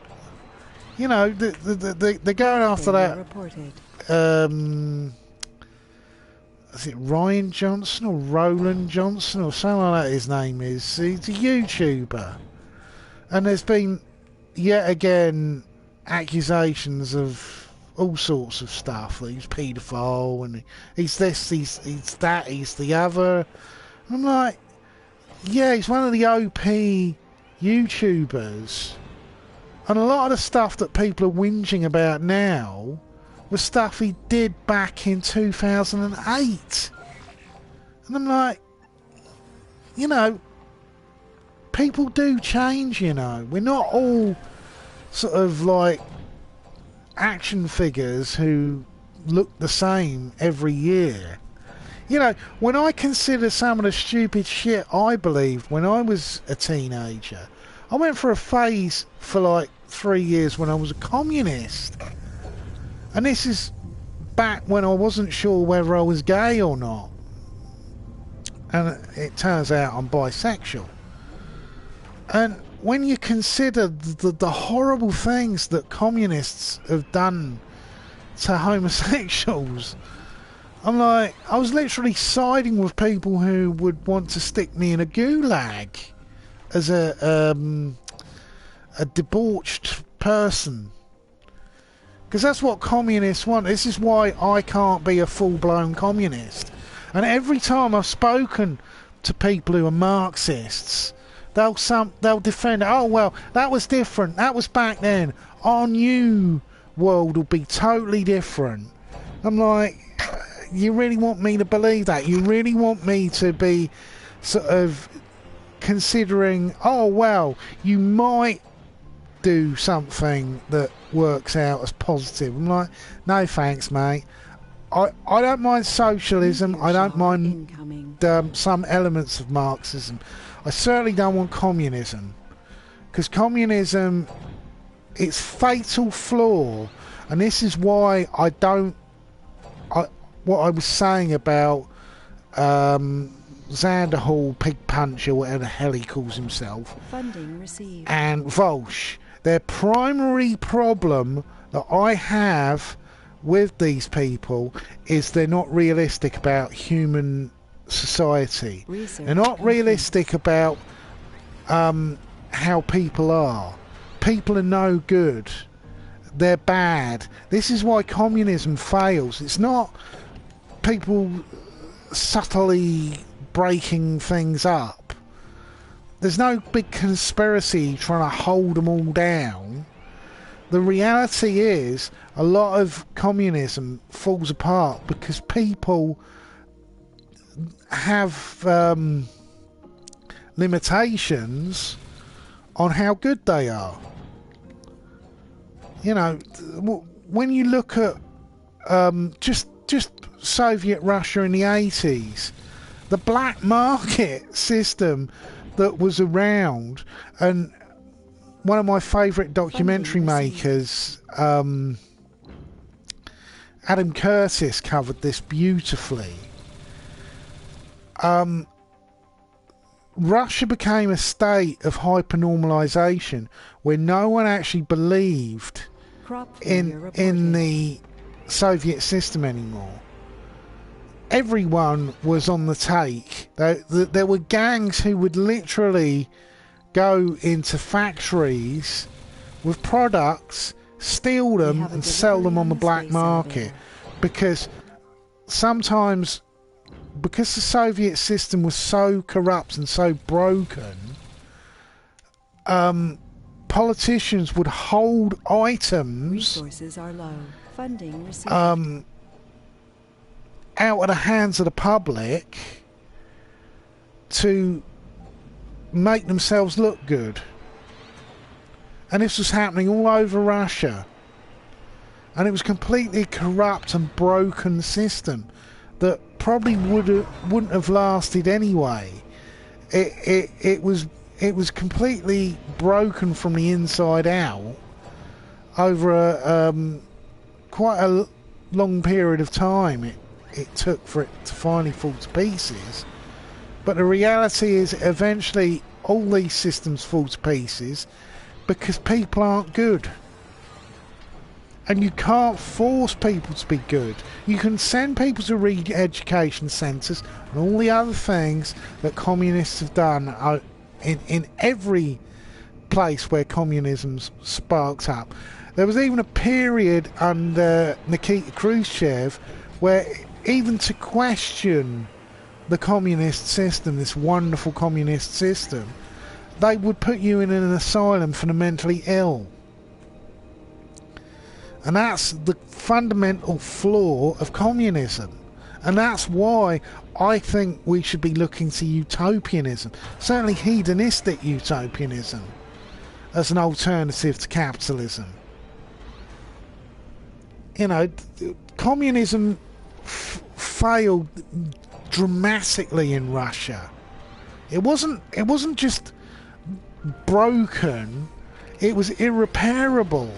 You know, they're going after that. Is it Ryan Johnson or Roland Johnson or something like that? His name is. He's a YouTuber, and there's been yet again accusations of all sorts of stuff. That he's paedophile and he's this, he's that, he's the other. I'm like, yeah, he's one of the OP YouTubers. And a lot of the stuff that people are whinging about now was stuff he did back in 2008. And I'm like, you know, people do change, you know. We're not all sort of like action figures who look the same every year. You know, when I consider some of the stupid shit I believed when I was a teenager, I went for a phase for like 3 years when I was a communist. And this is back when I wasn't sure whether I was gay or not. And it turns out I'm bisexual. And when you consider the horrible things that communists have done to homosexuals, I'm like, I was literally siding with people who would want to stick me in a gulag as a debauched person. Because that's what communists want. This is why I can't be a full-blown communist. And every time I've spoken to people who are Marxists, they'll defend, oh, well, that was different. That was back then. Our new world will be totally different. I'm like, you really want me to believe that? You really want me to be sort of considering, oh, well, you might do something that works out as positive. I'm like, no thanks, mate. I don't mind socialism. I don't mind some elements of Marxism. I certainly don't want communism, because communism, its fatal flaw, and this is why I don't. What I was saying about Xanderhall, Pig Punch, or whatever the hell he calls himself, Funding received. and Volsh. Their primary problem that I have with these people is they're not realistic about human society. They're not realistic about how people are. People are no good. They're bad. This is why communism fails. It's not people subtly breaking things up. There's no big conspiracy trying to hold them all down. the reality is a lot of communism falls apart because people have limitations on how good they are. You know, when you look at just Soviet Russia in the 80s, the black market system that was around, and one of my favourite documentary makers, Adam Curtis, covered this beautifully. Russia became a state of hypernormalisation where no one actually believed in the Soviet system anymore. Everyone was on the take. There were gangs who would literally go into factories with products, steal them and sell them on the black market, because sometimes, because the Soviet system was so corrupt and so broken, politicians would hold items, resources are low, funding received, out of the hands of the public to make themselves look good. And this was happening all over Russia. And it was completely corrupt and broken system that probably wouldn't have lasted anyway. It was completely broken from the inside out over quite a long period of time. It took for it to finally fall to pieces. But the reality is, eventually all these systems fall to pieces because people aren't good. And you can't force people to be good. You can send people to re-education centres and all the other things that communists have done in every place where communism sparked up. There was even a period under Nikita Khrushchev where even to question the communist system, this wonderful communist system, they would put you in an asylum for the mentally ill. And that's the fundamental flaw of communism. And that's why I think we should be looking to utopianism, certainly hedonistic utopianism, as an alternative to capitalism. You know, communism failed dramatically in Russia. It wasn't just broken, it was irreparable.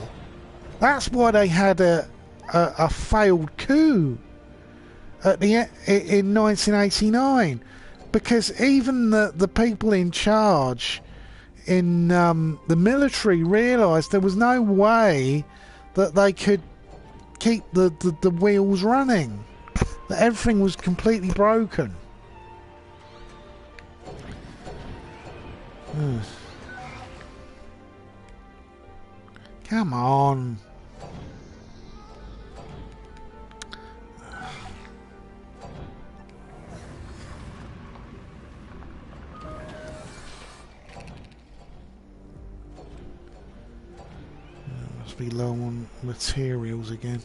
That's why they had a failed coup in 1989, because even the people in charge in the military realised there was no way that they could keep the wheels running, that everything was completely broken. Come on. Must be low on materials again.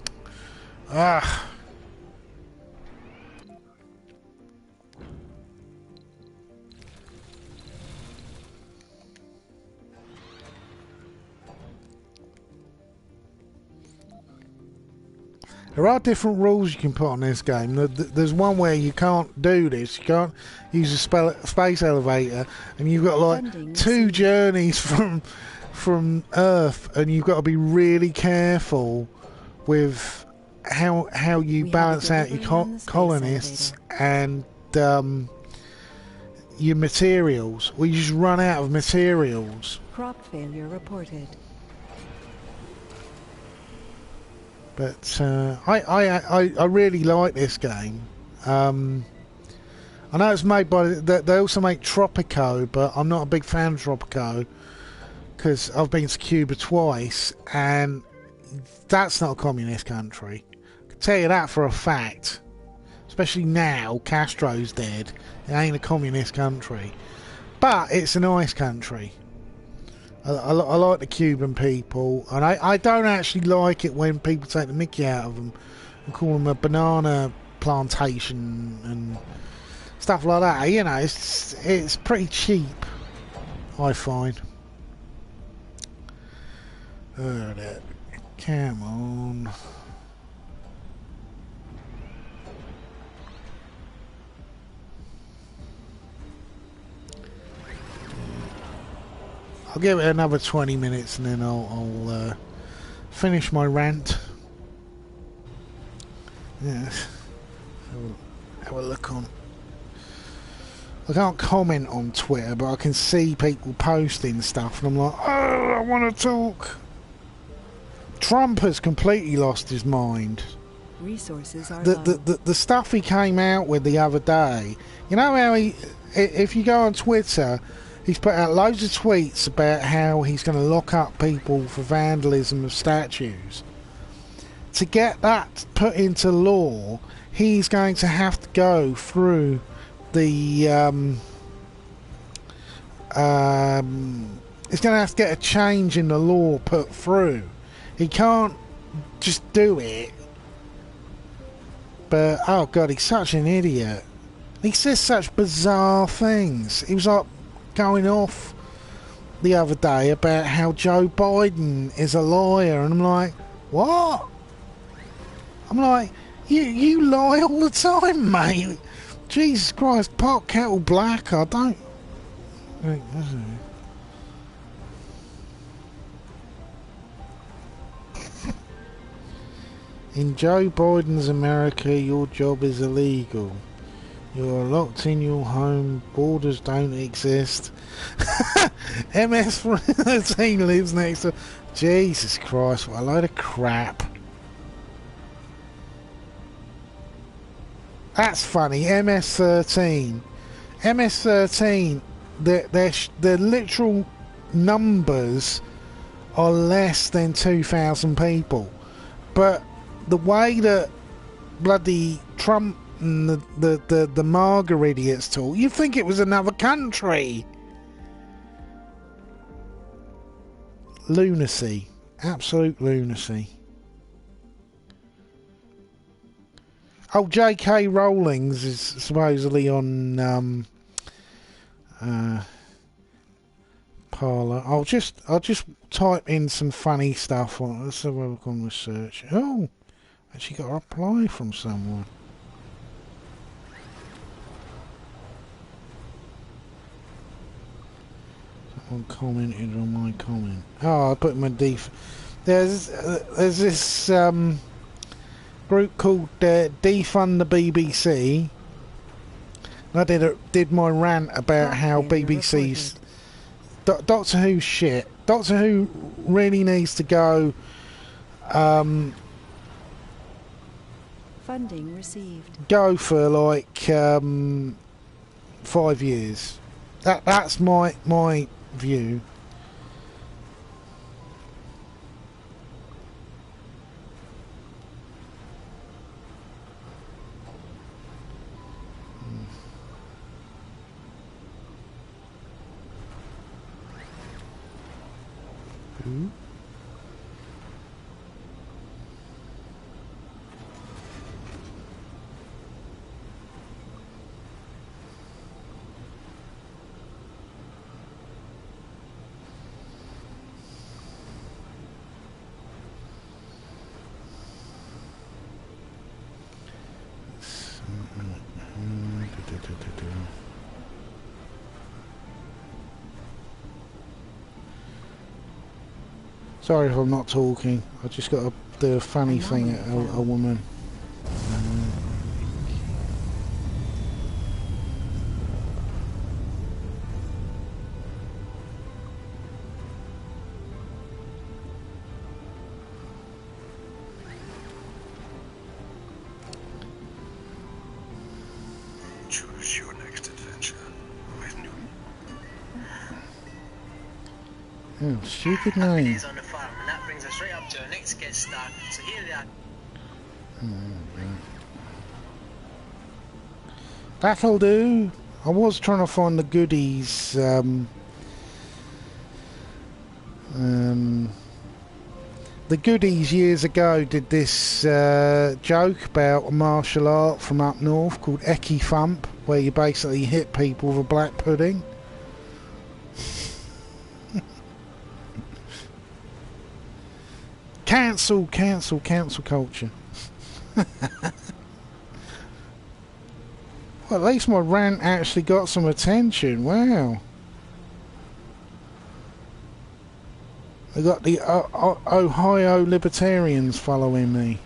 Ah. There are different rules you can put on this game. There's one where you can't do this. You can't use a space elevator, and you've got like 2 journeys from Earth, and you've got to be really careful with how you balance out your colonists and your materials, or you just run out of materials. Crop failure reported. But I really like this game. I know it's made by... They also make Tropico, but I'm not a big fan of Tropico because I've been to Cuba twice, and that's not a communist country. I can tell you that for a fact. Especially now, Castro's dead. It ain't a communist country. But it's a nice country. I like the Cuban people, and I don't actually like it when people take the mickey out of them and call them a banana plantation and stuff like that. You know, it's pretty cheap, I find. Come on. I'll give it another 20 minutes and then I'll finish my rant. Yes. Have a look on. I can't comment on Twitter, but I can see people posting stuff and I'm like, oh, I want to talk. Trump has completely lost his mind. Resources are The stuff he came out with the other day, you know how if you go on Twitter, he's put out loads of tweets about how he's going to lock up people for vandalism of statues. To get that put into law, he's going to have to go through the he's going to have to get a change in the law put through. He can't just do it. But oh god, he's such an idiot. He says such bizarre things. He was like going off the other day about how Joe Biden is a liar, and I'm like, what? I'm like, you lie all the time, mate. Jesus Christ, pot kettle black. I don't. In Joe Biden's America, your job is illegal. You are locked in your home. Borders don't exist. MS-13 lives next to... Jesus Christ, what a load of crap. That's funny. MS-13. MS-13, the literal numbers are less than 2,000 people. But the way that bloody Trump and the MAGA idiots talk, you'd think it was another country. Lunacy. Absolute lunacy. Oh, J.K. Rowling's is supposedly on Parler. I'll just type in some funny stuff on. Let's have a look on research. Oh, actually got a reply from someone. Someone commented on my comment. Oh, I put my There's this group called Defund the BBC. I did my rant about how BBC's Doctor Who shit. Doctor Who really needs to go. Funding received. Go for like 5 years. That's my view. Who? Sorry if I'm not talking. I just got to do a funny thing at a woman. Choose your next adventure with new. Oh, stupid name. On the farm, and that brings us right up to our next guest star. So here they are. That'll do. I was trying to find the goodies the goodies years ago did this joke about a martial art from up north called Eki Thump, where you basically hit people with a black pudding. Cancel culture. Well, at least my rant actually got some attention. Wow. I got the Ohio Libertarians following me.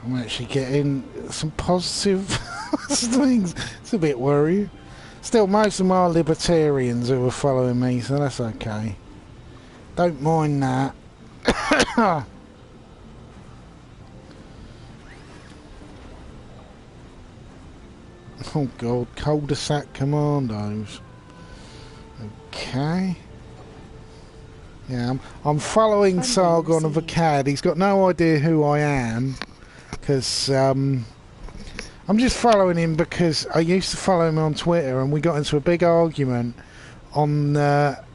I'm actually getting some positive things. It's a bit worrying. Still, most of them are libertarians who are following me, so that's okay. Don't mind that. Oh god, cul-de-sac commandos. Okay. Yeah, I'm following Sargon of Akkad. He's got no idea who I am, because I'm just following him because I used to follow him on Twitter, and we got into a big argument on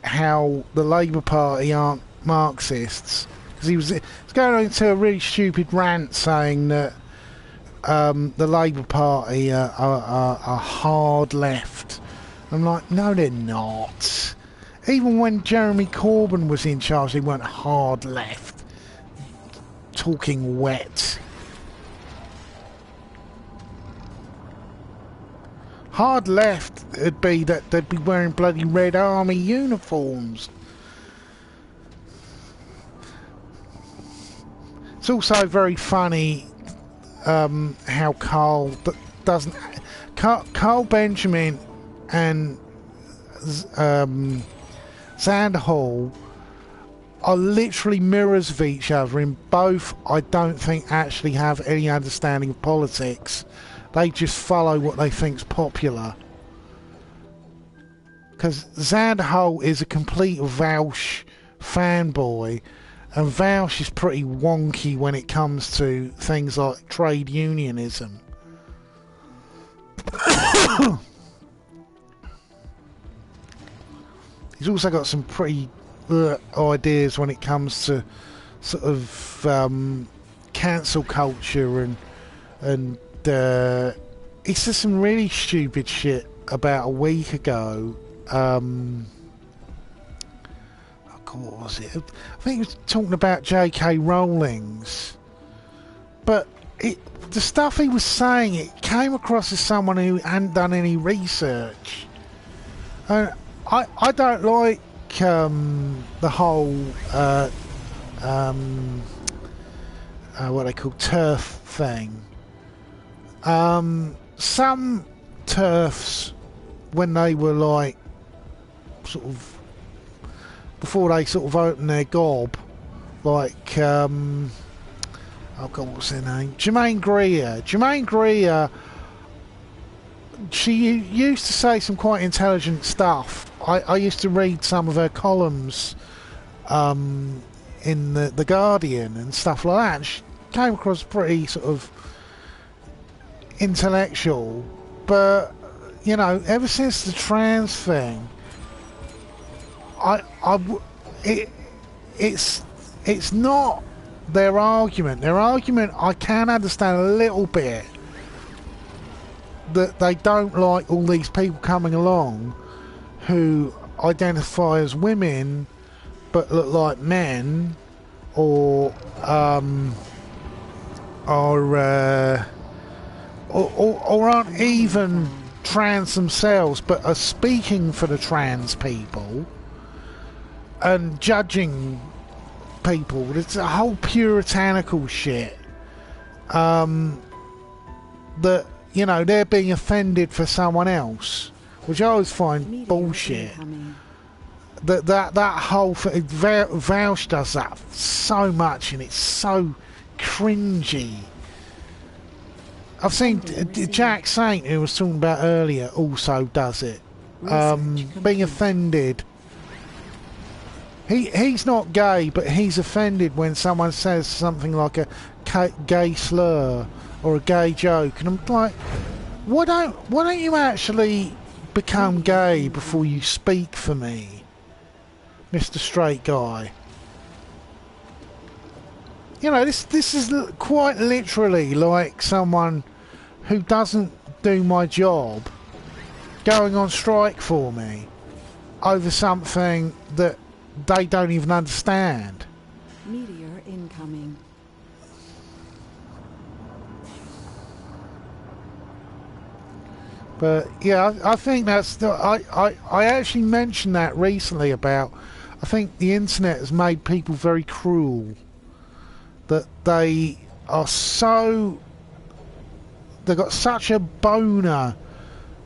how the Labour Party aren't Marxists. Because he was going into a really stupid rant saying that the Labour Party are hard left. I'm like, no, they're not. Even when Jeremy Corbyn was in charge, they weren't hard left. Talking wet. Hard left would be that they'd be wearing bloody Red Army uniforms. It's also very funny how Carl doesn't... Carl Benjamin and Xander Hall are literally mirrors of each other. In both, I don't think actually have any understanding of politics. They just follow what they think's popular. Because Xander Hall is a complete Vaush fanboy, and Vaush is pretty wonky when it comes to things like trade unionism. He's also got some pretty ideas when it comes to sort of cancel culture and he said some really stupid shit about a week ago. Oh God, what was it? I think he was talking about J.K. Rowling's, but the stuff he was saying, it came across as someone who hadn't done any research. I don't like the whole what they call turf thing. Some turfs, when they were like sort of before they sort of opened their gob, like oh God, what's her name? Germaine Greer. Germaine Greer. She used to say some quite intelligent stuff. I used to read some of her columns in the Guardian and stuff like that. And she came across pretty sort of intellectual, but you know, ever since the trans thing, it's not their argument. Their argument, I can understand a little bit, that they don't like all these people coming along who identify as women but look like men, or aren't even trans themselves, but are speaking for the trans people and judging people. It's a whole puritanical shit. That, you know, they're being offended for someone else, which I always find Media bullshit. incoming. That whole thing, Vouch does that so much, and it's so cringy. I've seen Jack Saint, who was talking about earlier, also does it. Being offended. He's not gay, but he's offended when someone says something like a gay slur or a gay joke, and I'm like, why don't you actually become gay before you speak for me, Mr. Straight Guy? You know, this is quite literally like someone who doesn't do my job going on strike for me over something that they don't even understand. Meteor incoming. But yeah, I think that's I actually mentioned that recently about, I think the internet has made people very cruel, that they've got such a boner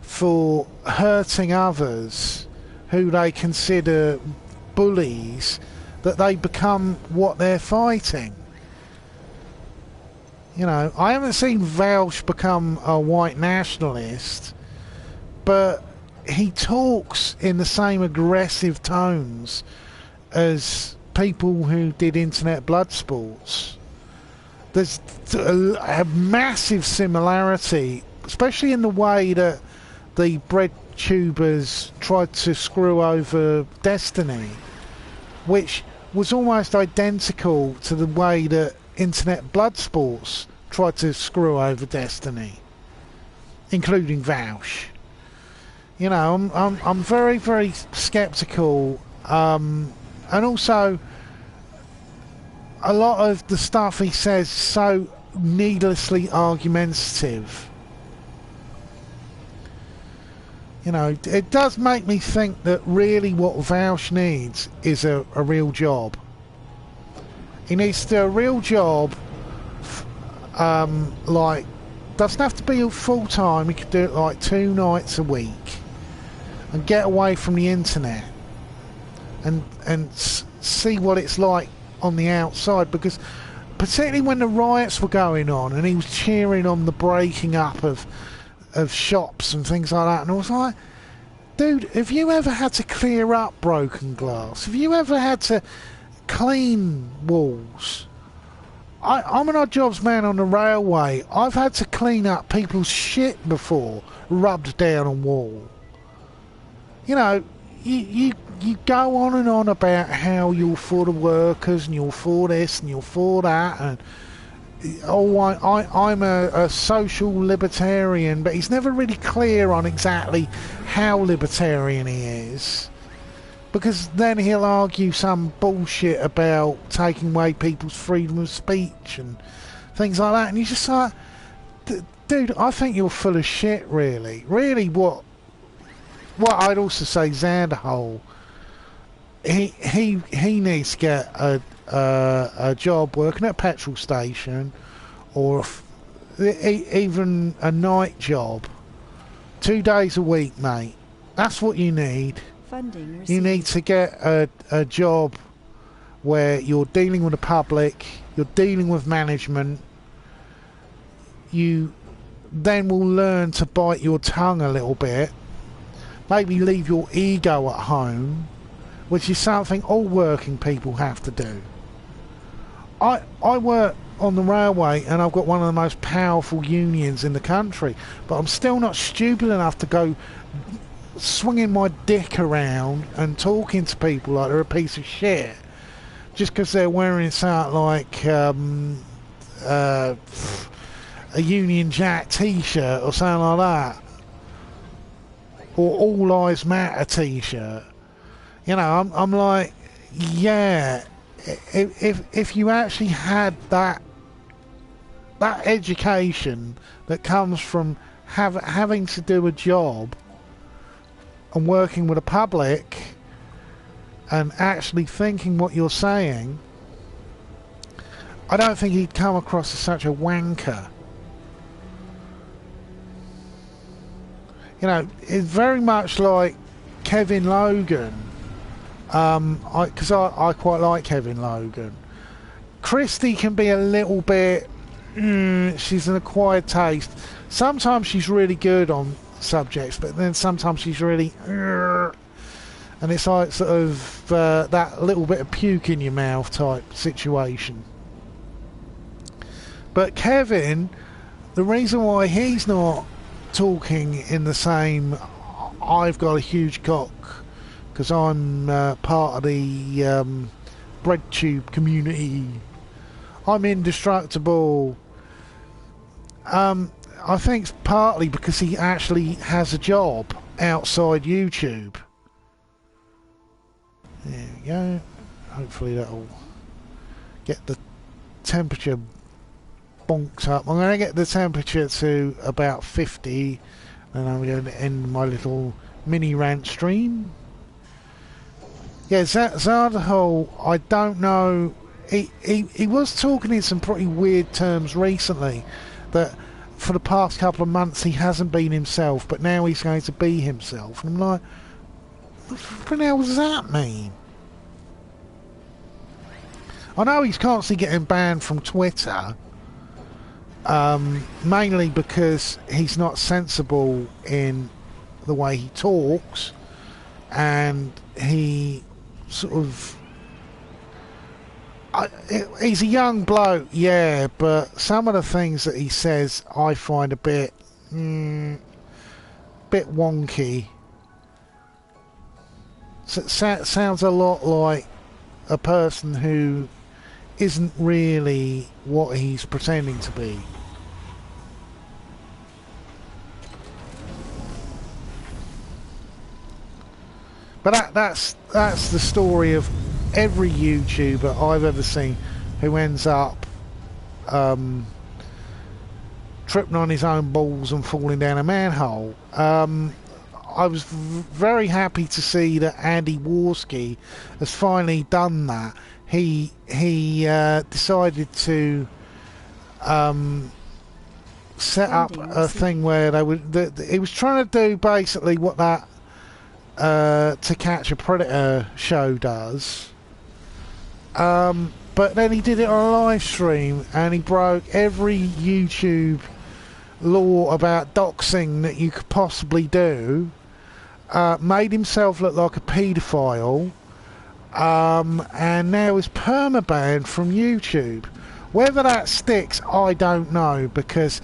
for hurting others who they consider bullies, that they become what they're fighting. You know, I haven't seen Vouch become a white nationalist, but he talks in the same aggressive tones as people who did internet blood sports. There's a massive similarity, especially in the way that the bread tubers tried to screw over Destiny, which was almost identical to the way that internet blood sports tried to screw over Destiny, including Vouch. You know, I'm very, very sceptical, and also a lot of the stuff he says is so needlessly argumentative. You know, it does make me think that really what Vouch needs is a real job. He needs to do a real job, like, doesn't have to be full time, he could do it like 2 nights a week and get away from the internet and see what it's like on the outside, because particularly when the riots were going on and he was cheering on the breaking up of shops and things like that, and I was like, dude, have you ever had to clear up broken glass? Have you ever had to clean walls? I'm an odd jobs man on the railway. I've had to clean up people's shit before, rubbed down on wall. You know, you go on and on about how you're for the workers and you're for this and you're for that, and I'm a social libertarian, but he's never really clear on exactly how libertarian he is, because then he'll argue some bullshit about taking away people's freedom of speech and things like that, and you're just like, dude, I think you're full of shit, really. Really, what I'd also say, Xanderhole, he needs to get a job working at a petrol station, or even a night job, 2 days a week, mate. That's what you need. Funding You received. need to get a job where you're dealing with the public, you're dealing with management. You then will learn to bite your tongue a little bit, maybe leave your ego at home, which is something all working people have to do. I work on the railway and I've got one of the most powerful unions in the country, but I'm still not stupid enough to go swinging my dick around and talking to people like they're a piece of shit just because they're wearing something like a Union Jack t-shirt or something like that, or All Lives Matter t-shirt. You know, I'm like, yeah, if you actually had that education that comes from having to do a job and working with the public and actually thinking what you're saying, I don't think he'd come across as such a wanker. You know, it's very much like Kevin Logan. Because I quite like Kevin Logan. Christy can be a little bit... she's an acquired taste. Sometimes she's really good on subjects, but then sometimes she's really... and it's like sort of that little bit of puke in your mouth type situation. But Kevin, the reason why he's not talking in the same I've got a huge cock because I'm part of the bread tube community, I'm indestructible, I think it's partly because he actually has a job outside YouTube. There we go. Hopefully that'll get the temperature bonks up. I'm going to get the temperature to about 50 and I'm going to end my little mini rant stream. Yeah, Zardahol, I don't know, he was talking in some pretty weird terms recently, that for the past couple of months he hasn't been himself, but now he's going to be himself. And I'm like, what the hell does that mean? I know he's constantly getting banned from Twitter, mainly because he's not sensible in the way he talks, and he sort of... he's a young bloke, yeah, but some of the things that he says I find a bit wonky. So it sounds a lot like a person who isn't really what he's pretending to be. But that's the story of every YouTuber I've ever seen who ends up tripping on his own balls and falling down a manhole. I was very happy to see that Andy Warski has finally done that. He decided to set up a thing where they would. He was trying to do basically what that To Catch a Predator show does. But then he did it on a live stream and he broke every YouTube law about doxing that you could possibly do. Made himself look like a paedophile, and now is permabanned from YouTube. Whether that sticks, I don't know, because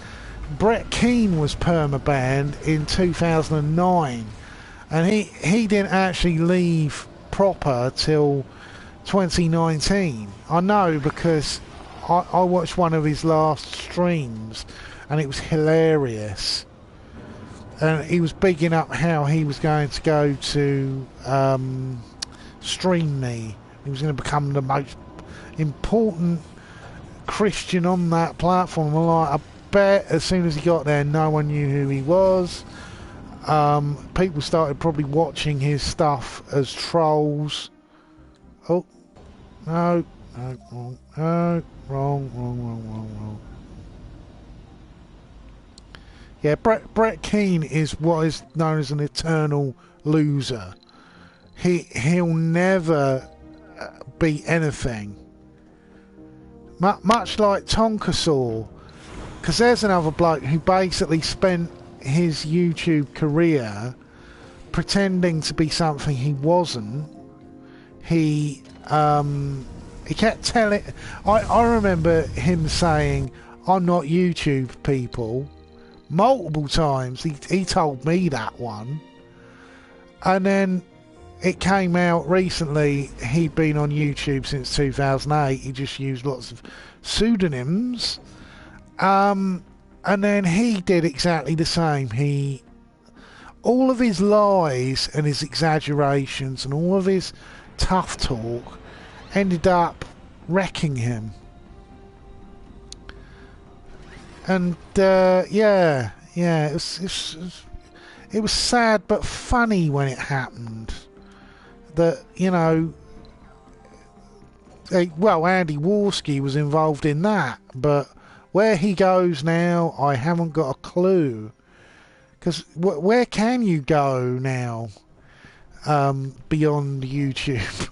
Brett Keane was permabanned in 2009 and he didn't actually leave proper till 2019. I know because I watched one of his last streams and it was hilarious. And he was bigging up how he was going to go to Stream Me. He was going to become the most important Christian on that platform. Well, I bet as soon as he got there, no one knew who he was. People started probably watching his stuff as trolls. Oh, no, wrong, no, wrong. Yeah, Brett Keane is what is known as an eternal loser. He'll never be anything. Much like Tonkasaw, because there's another bloke who basically spent his YouTube career pretending to be something he wasn't. He kept telling... I remember him saying, "I'm not YouTube people," multiple times. He told me that one. And then it came out recently he'd been on YouTube since 2008. He just used lots of pseudonyms. And then he did exactly the same. All of his lies and his exaggerations and all of his tough talk ended up wrecking him. And yeah, Yeah, it was sad but funny when it happened. That, you know, well, Andy Warski was involved in that, but where he goes now, I haven't got a clue. Because where can you go now beyond YouTube?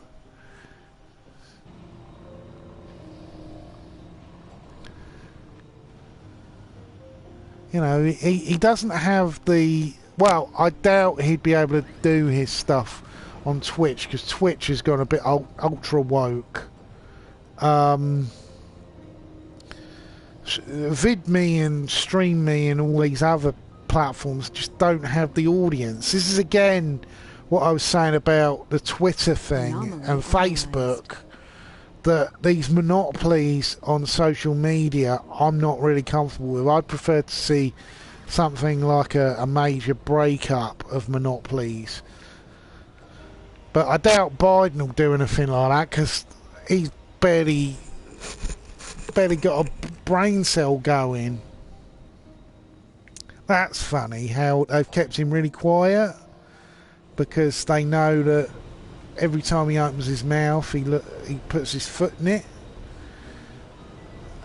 You know, he doesn't have the... Well, I doubt he'd be able to do his stuff on Twitch, because Twitch has gone a bit ultra woke. VidMe and StreamMe and all these other platforms just don't have the audience. This is again what I was saying about the Twitter thing and Facebook, that these monopolies on social media I'm not really comfortable with. I'd prefer to see something like a major breakup of monopolies. But I doubt Biden will do anything like that, because he's barely got a brain cell going. That's funny how they've kept him really quiet, because they know that every time he opens his mouth he puts his foot in it.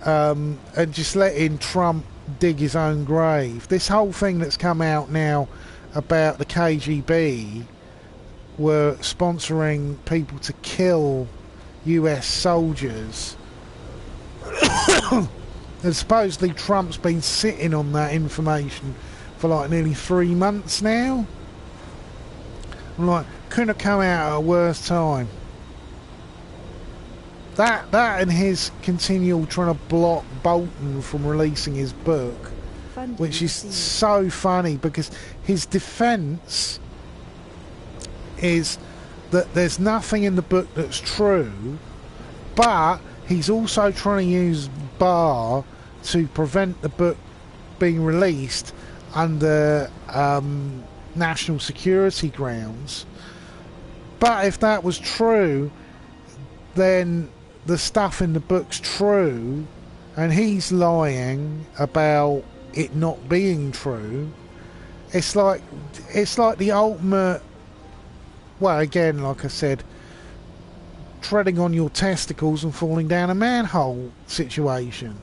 And just letting Trump dig his own grave. This whole thing that's come out now about the KGB were sponsoring people to kill US soldiers. And supposedly Trump's been sitting on that information for like nearly 3 months now. I'm like, couldn't have come out at a worse time. That and his continual trying to block Bolton from releasing his book, which is so funny, because his defence is that there's nothing in the book that's true, but he's also trying to use Barr to prevent the book being released under national security grounds. But if that was true, then the stuff in the book's true, and he's lying about it not being true. It's like the ultimate, well, again, like I said, treading on your testicles and falling down a manhole situation.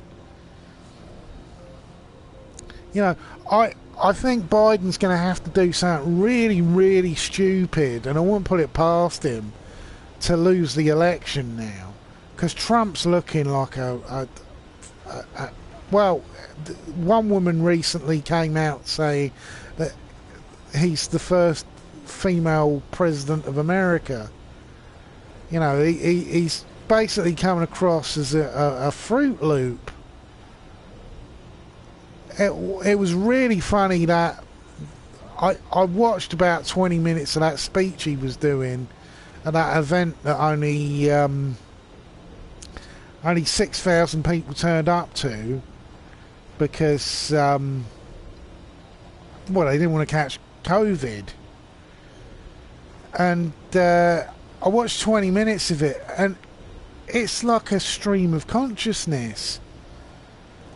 You know, I think Biden's going to have to do something really, really stupid, and I wouldn't put it past him, to lose the election now. Because Trump's looking like well, one woman recently came out saying that he's the first female president of America. You know, he's basically coming across as a Fruit Loop. It was really funny that I watched about 20 minutes of that speech he was doing at that event that only 6,000 people turned up to, because well, they didn't want to catch COVID. And I watched 20 minutes of it, and it's like a stream of consciousness.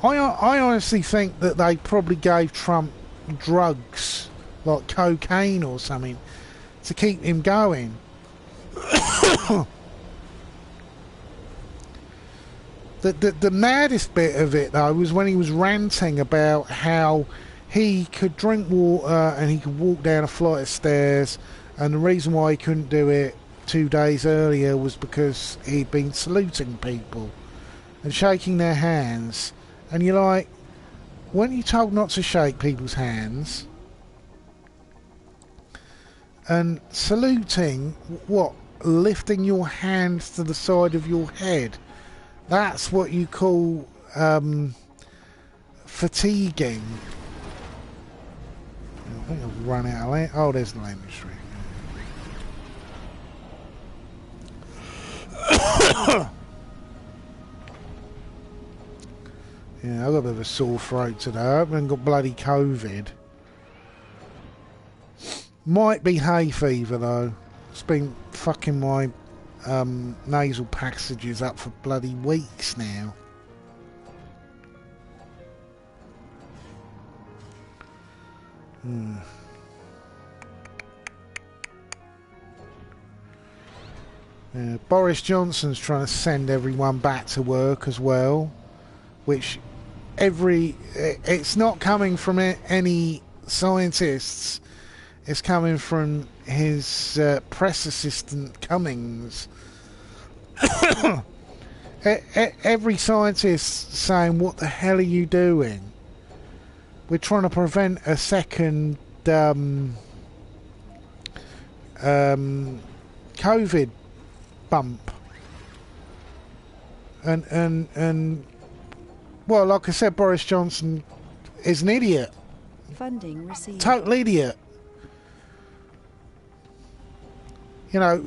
I honestly think that they probably gave Trump drugs like cocaine or something to keep him going. The maddest bit of it, though, was when he was ranting about how he could drink water and he could walk down a flight of stairs, and the reason why he couldn't do it 2 days earlier was because he'd been saluting people and shaking their hands. And you're like, weren't you told not to shake people's hands? And saluting, what? Lifting your hands to the side of your head. That's what you call fatiguing. I think I've run out of land. Oh, there's the landing strip. Yeah, I've got a bit of a sore throat today. I haven't got bloody COVID. Might be hay fever, though. It's been fucking my nasal passages up for bloody weeks now. Boris Johnson's trying to send everyone back to work as well, which it's not coming from any scientists. It's coming from his press assistant Cummings. Every scientist saying, "What the hell are you doing? We're trying to prevent a second COVID bump." And well, like I said, Boris Johnson is an idiot. Funding received. Total idiot. You know,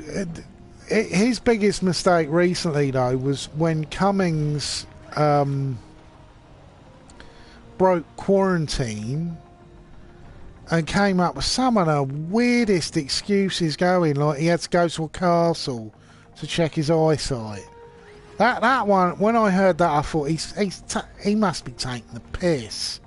his biggest mistake recently, though, was when Cummings broke quarantine and came up with some of the weirdest excuses going, like he had to go to a castle to check his eyesight. That one, when I heard that, I thought he must be taking the piss.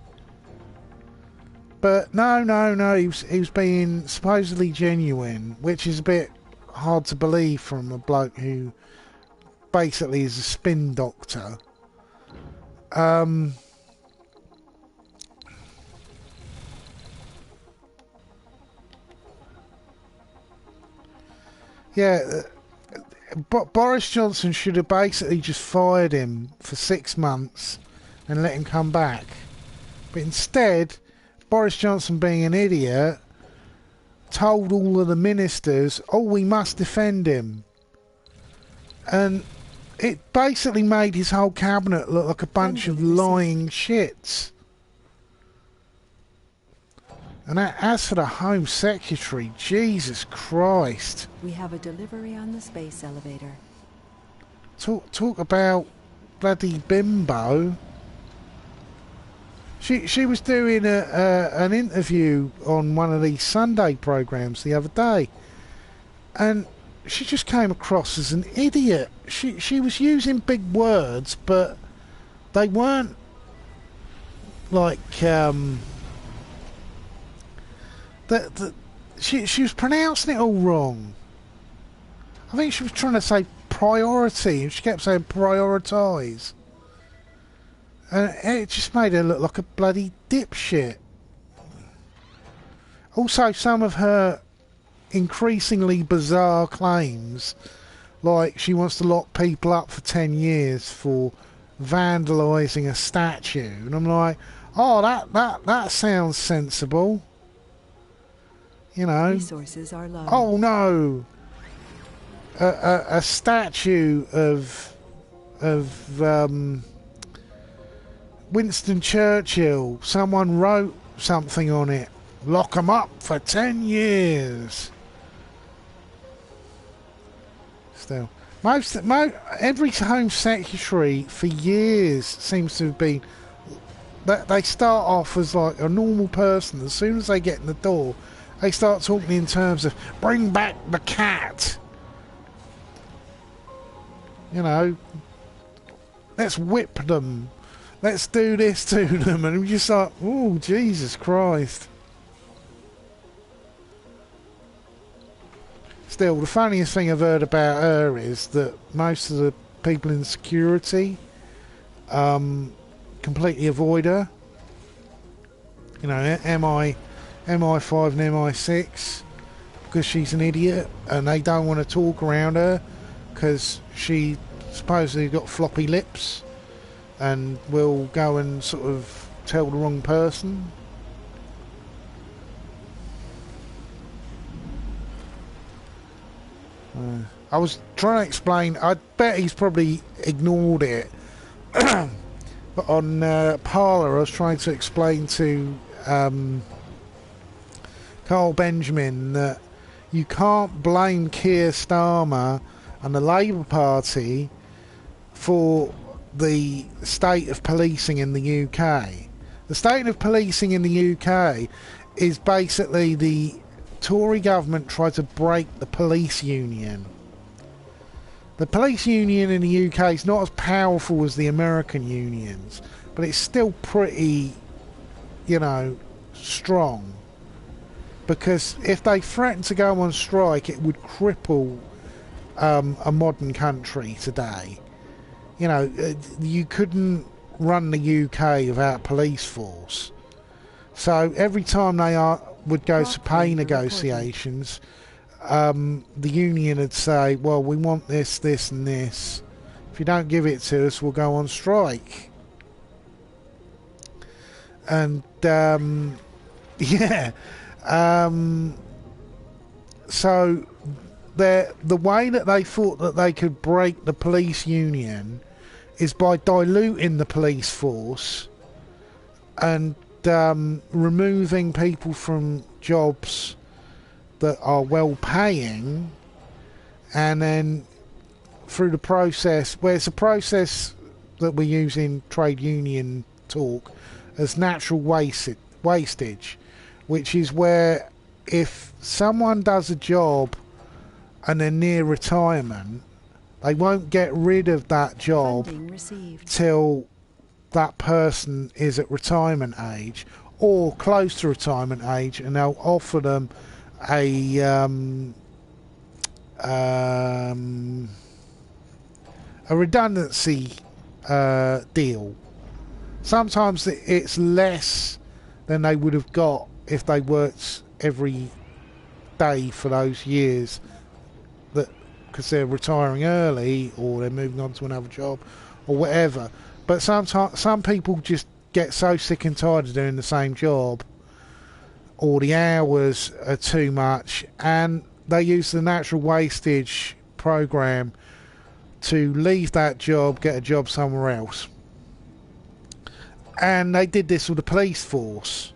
But no, he was being supposedly genuine, which is a bit hard to believe from a bloke who basically is a spin doctor. Yeah, but Boris Johnson should have basically just fired him for 6 months and let him come back. But instead, Boris Johnson, being an idiot, told all of the ministers, "Oh, we must defend him." And it basically made his whole cabinet look like a bunch of lying shits. And as for the Home Secretary, Jesus Christ. We have a delivery on the space elevator. Talk about bloody bimbo. She was doing an interview on one of these Sunday programs the other day, and she just came across as an idiot. She was using big words, but they weren't like she was pronouncing it all wrong. I think she was trying to say priority, and she kept saying prioritise. And it just made her look like a bloody dipshit. Also, some of her increasingly bizarre claims, like she wants to lock people up for 10 years for vandalising a statue. And I'm like, oh, that sounds sensible. You know. Resources are low. Oh no! A statue of Winston Churchill. Someone wrote something on it. Lock 'em up for 10 years. Still, every Home Secretary for years seems to have been. They start off as like a normal person. As soon as they get in the door, they start talking in terms of bring back the cat. You know, let's whip them. Let's do this to them. And we're just like, oh, Jesus Christ. Still, the funniest thing I've heard about her is that most of the people in security completely avoid her. You know, MI5 and MI6, because she's an idiot, and they don't want to talk around her because she supposedly got floppy lips and will go and sort of tell the wrong person. I was trying to explain. I bet he's probably ignored it. But on Parler, I was trying to explain to Carl Benjamin that you can't blame Keir Starmer and the Labour Party for the state of policing in the UK. The state of policing in the UK is basically the Tory government tried to break the police union. The police union in the UK is not as powerful as the American unions, but it's still pretty, you know, strong. because if they threatened to go on strike, it would cripple a modern country today. You know, you couldn't run the UK without police force. So every time they would go to pay negotiations, the union would say, well, we want this, this and this. If you don't give it to us, we'll go on strike. And, yeah. So the way that they thought that they could break the police union is by diluting the police force and removing people from jobs that are well paying, and then through the process, where it's a process that we use in trade union talk as natural wastage, which is where if someone does a job and they're near retirement, they won't get rid of that job till that person is at retirement age or close to retirement age, and they'll offer them a redundancy deal. Sometimes it's less than they would have got if they worked every day for those years, that because they're retiring early or they're moving on to another job or whatever. But sometimes some people just get so sick and tired of doing the same job, or the hours are too much, and they use the natural wastage program to leave that job, get a job somewhere else. And they did this with the police force,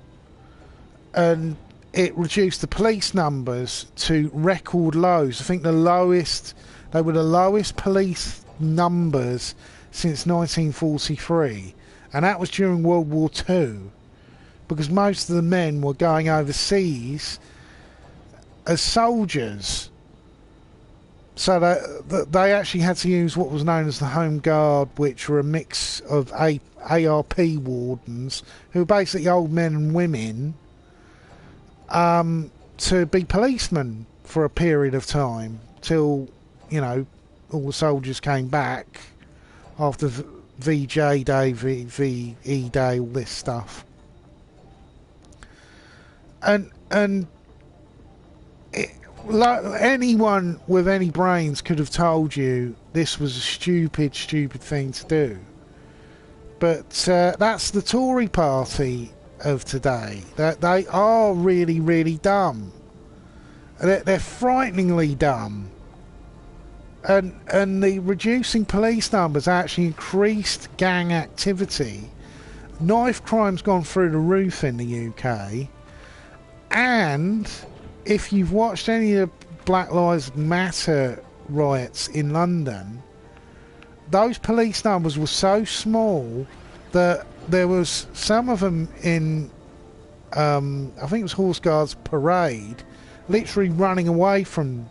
and it reduced the police numbers to record lows. I think they were the lowest police numbers since 1943, and that was during World War II, because most of the men were going overseas as soldiers. So they actually had to use what was known as the Home Guard, which were a mix of ARP wardens, who were basically old men and women, to be policemen for a period of time till, you know, all the soldiers came back after VJ Day, VE Day, all this stuff. And anyone with any brains could have told you this was a stupid thing to do. But that's the Tory party of today. They are really, really dumb. They're frighteningly dumb. And the reducing police numbers actually increased gang activity. Knife crime's gone through the roof in the UK. And if you've watched any of the Black Lives Matter riots in London, those police numbers were so small that there was some of them in, I think it was Horse Guards Parade, literally running away from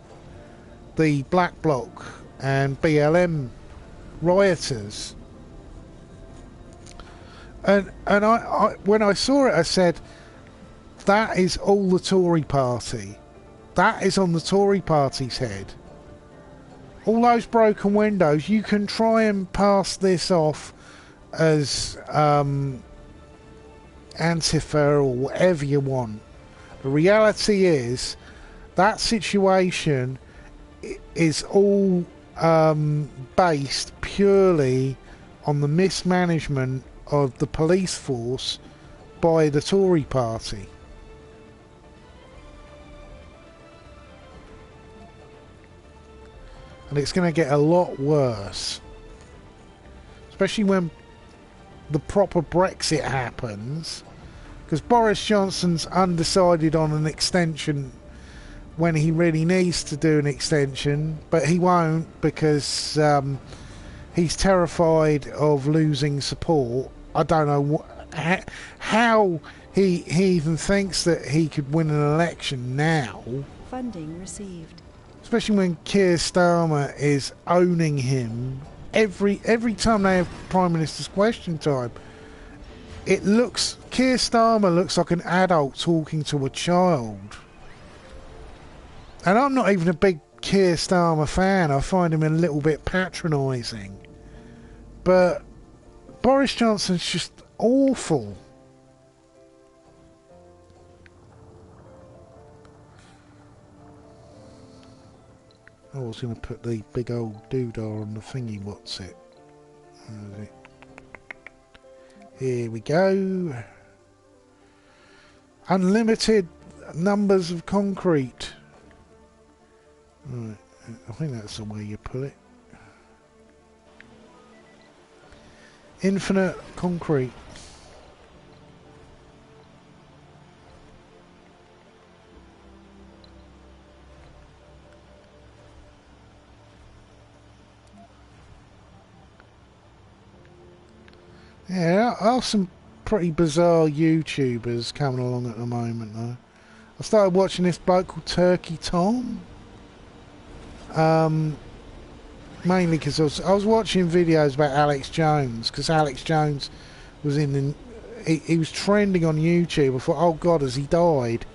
the Black Bloc and BLM rioters. And I when I saw it, I said, that is all the Tory party. That is on the Tory party's head. All those broken windows, you can try and pass this off as Antifa or whatever you want. The reality is that situation is all based purely on the mismanagement of the police force by the Tory party. And it's going to get a lot worse, especially when the proper Brexit happens, because Boris Johnson's undecided on an extension when he really needs to do an extension, but he won't because he's terrified of losing support. I don't know how he even thinks that he could win an election now. Funding received. Especially when Keir Starmer is owning him every time they have Prime Minister's Question Time. Keir Starmer looks like an adult talking to a child. And I'm not even a big Keir Starmer fan. I find him a little bit patronising. But Boris Johnson's just awful. I was going to put the big old doodah on the thingy. What's it? Where is it? Here we go. Unlimited numbers of concrete. Right, I think that's the way you put it. Infinite concrete. Yeah, there are some pretty bizarre YouTubers coming along at the moment, though. I started watching this bloke called Turkey Tom. Mainly because I was watching videos about Alex Jones, because Alex Jones was he was trending on YouTube. I thought, oh God, has he died?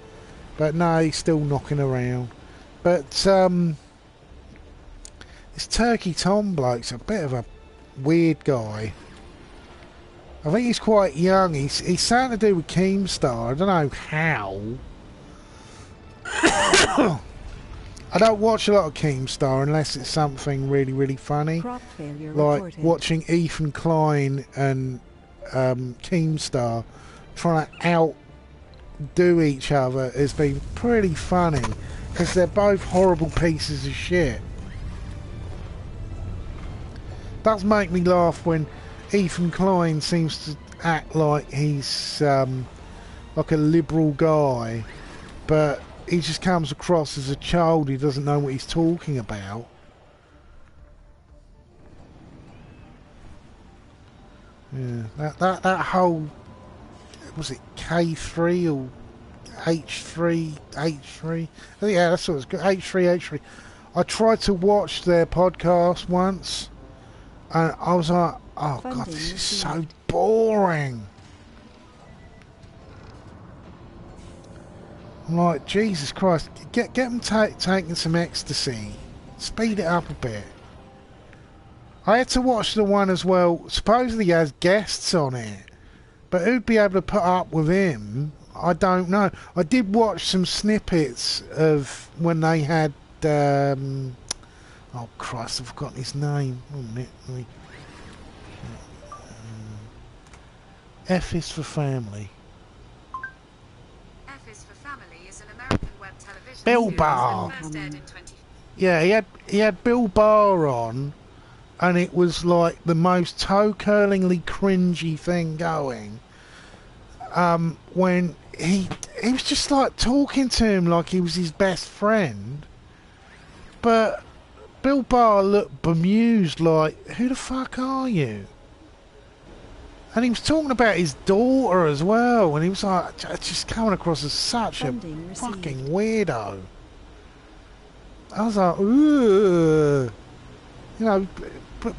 But no, he's still knocking around. But this Turkey Tom bloke's a bit of a weird guy. I think he's quite young. He's something to do with Keemstar. I don't know how. I don't watch a lot of Keemstar unless it's something really, really funny. Crop failure Like reported. watching Ethan Klein and Keemstar trying to outdo each other has been pretty funny. Because they're both horrible pieces of shit. Does make me laugh when Ethan Klein seems to act like he's like a liberal guy, but he just comes across as a child who doesn't know what he's talking about. Yeah, that whole, was it K3 or H3? Oh, yeah, that's what it's good. H3. I tried to watch their podcast once, and I was like, oh God, this is so boring. I'm like, Jesus Christ, get them taking some ecstasy. Speed it up a bit. I had to watch the one as well. Supposedly he has guests on it, but who'd be able to put up with him? I don't know. I did watch some snippets of when they had... oh Christ, I've forgotten his name. One minute, let me... F is for Family. F is for Family is an American web television Bill series Barr. that first aired in 20... Yeah, he had Bill Barr on, and it was like the most toe-curlingly cringy thing going. When he was just like talking to him like he was his best friend, but Bill Barr looked bemused, like, who the fuck are you? And he was talking about his daughter as well, and he was like, just coming across as such Funding a received. fucking weirdo. I was like, ooh. You know,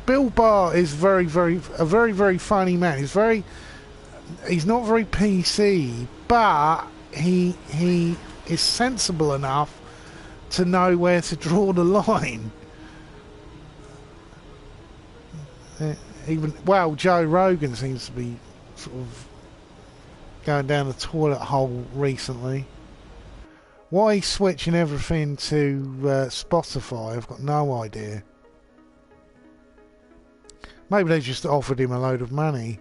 Bill Barr is a very, very funny man. He's not very PC, but he is sensible enough to know where to draw the line. Well, Joe Rogan seems to be sort of going down the toilet hole recently. Why he's switching everything to Spotify, I've got no idea. Maybe they just offered him a load of money.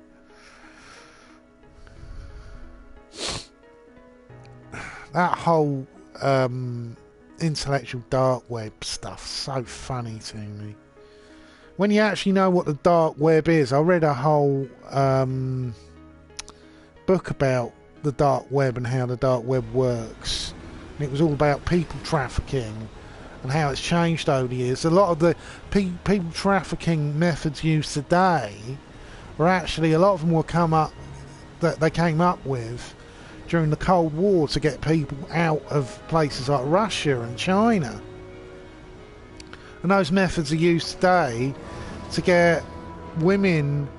That whole intellectual dark web stuff, so funny to me. When you actually know what the dark web is, I read a whole book about the dark web and how the dark web works. And it was all about people trafficking and how it's changed over the years. A lot of the people trafficking methods used today were actually, a lot of them were that they came up with during the Cold War to get people out of places like Russia and China. And those methods are used today to get women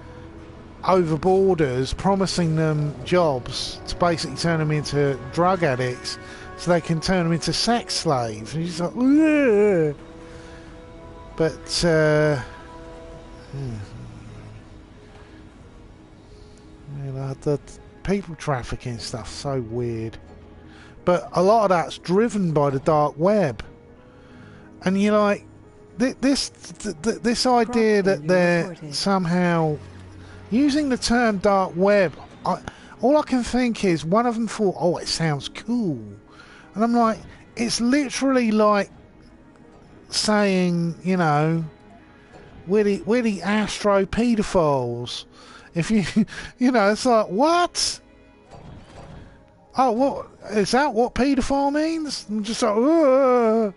over borders, promising them jobs to basically turn them into drug addicts, so they can turn them into sex slaves. And she's like, ugh. But the people trafficking stuff so weird. But a lot of that's driven by the dark web, and you're like, this idea that they're somehow using the term dark web. All I can think is one of them thought, "Oh, it sounds cool," and I'm like, it's literally like saying, you know, we're the astro pedophiles. If you, you know, it's like, what? Oh, what is that? What paedophile means? I'm just like, ugh.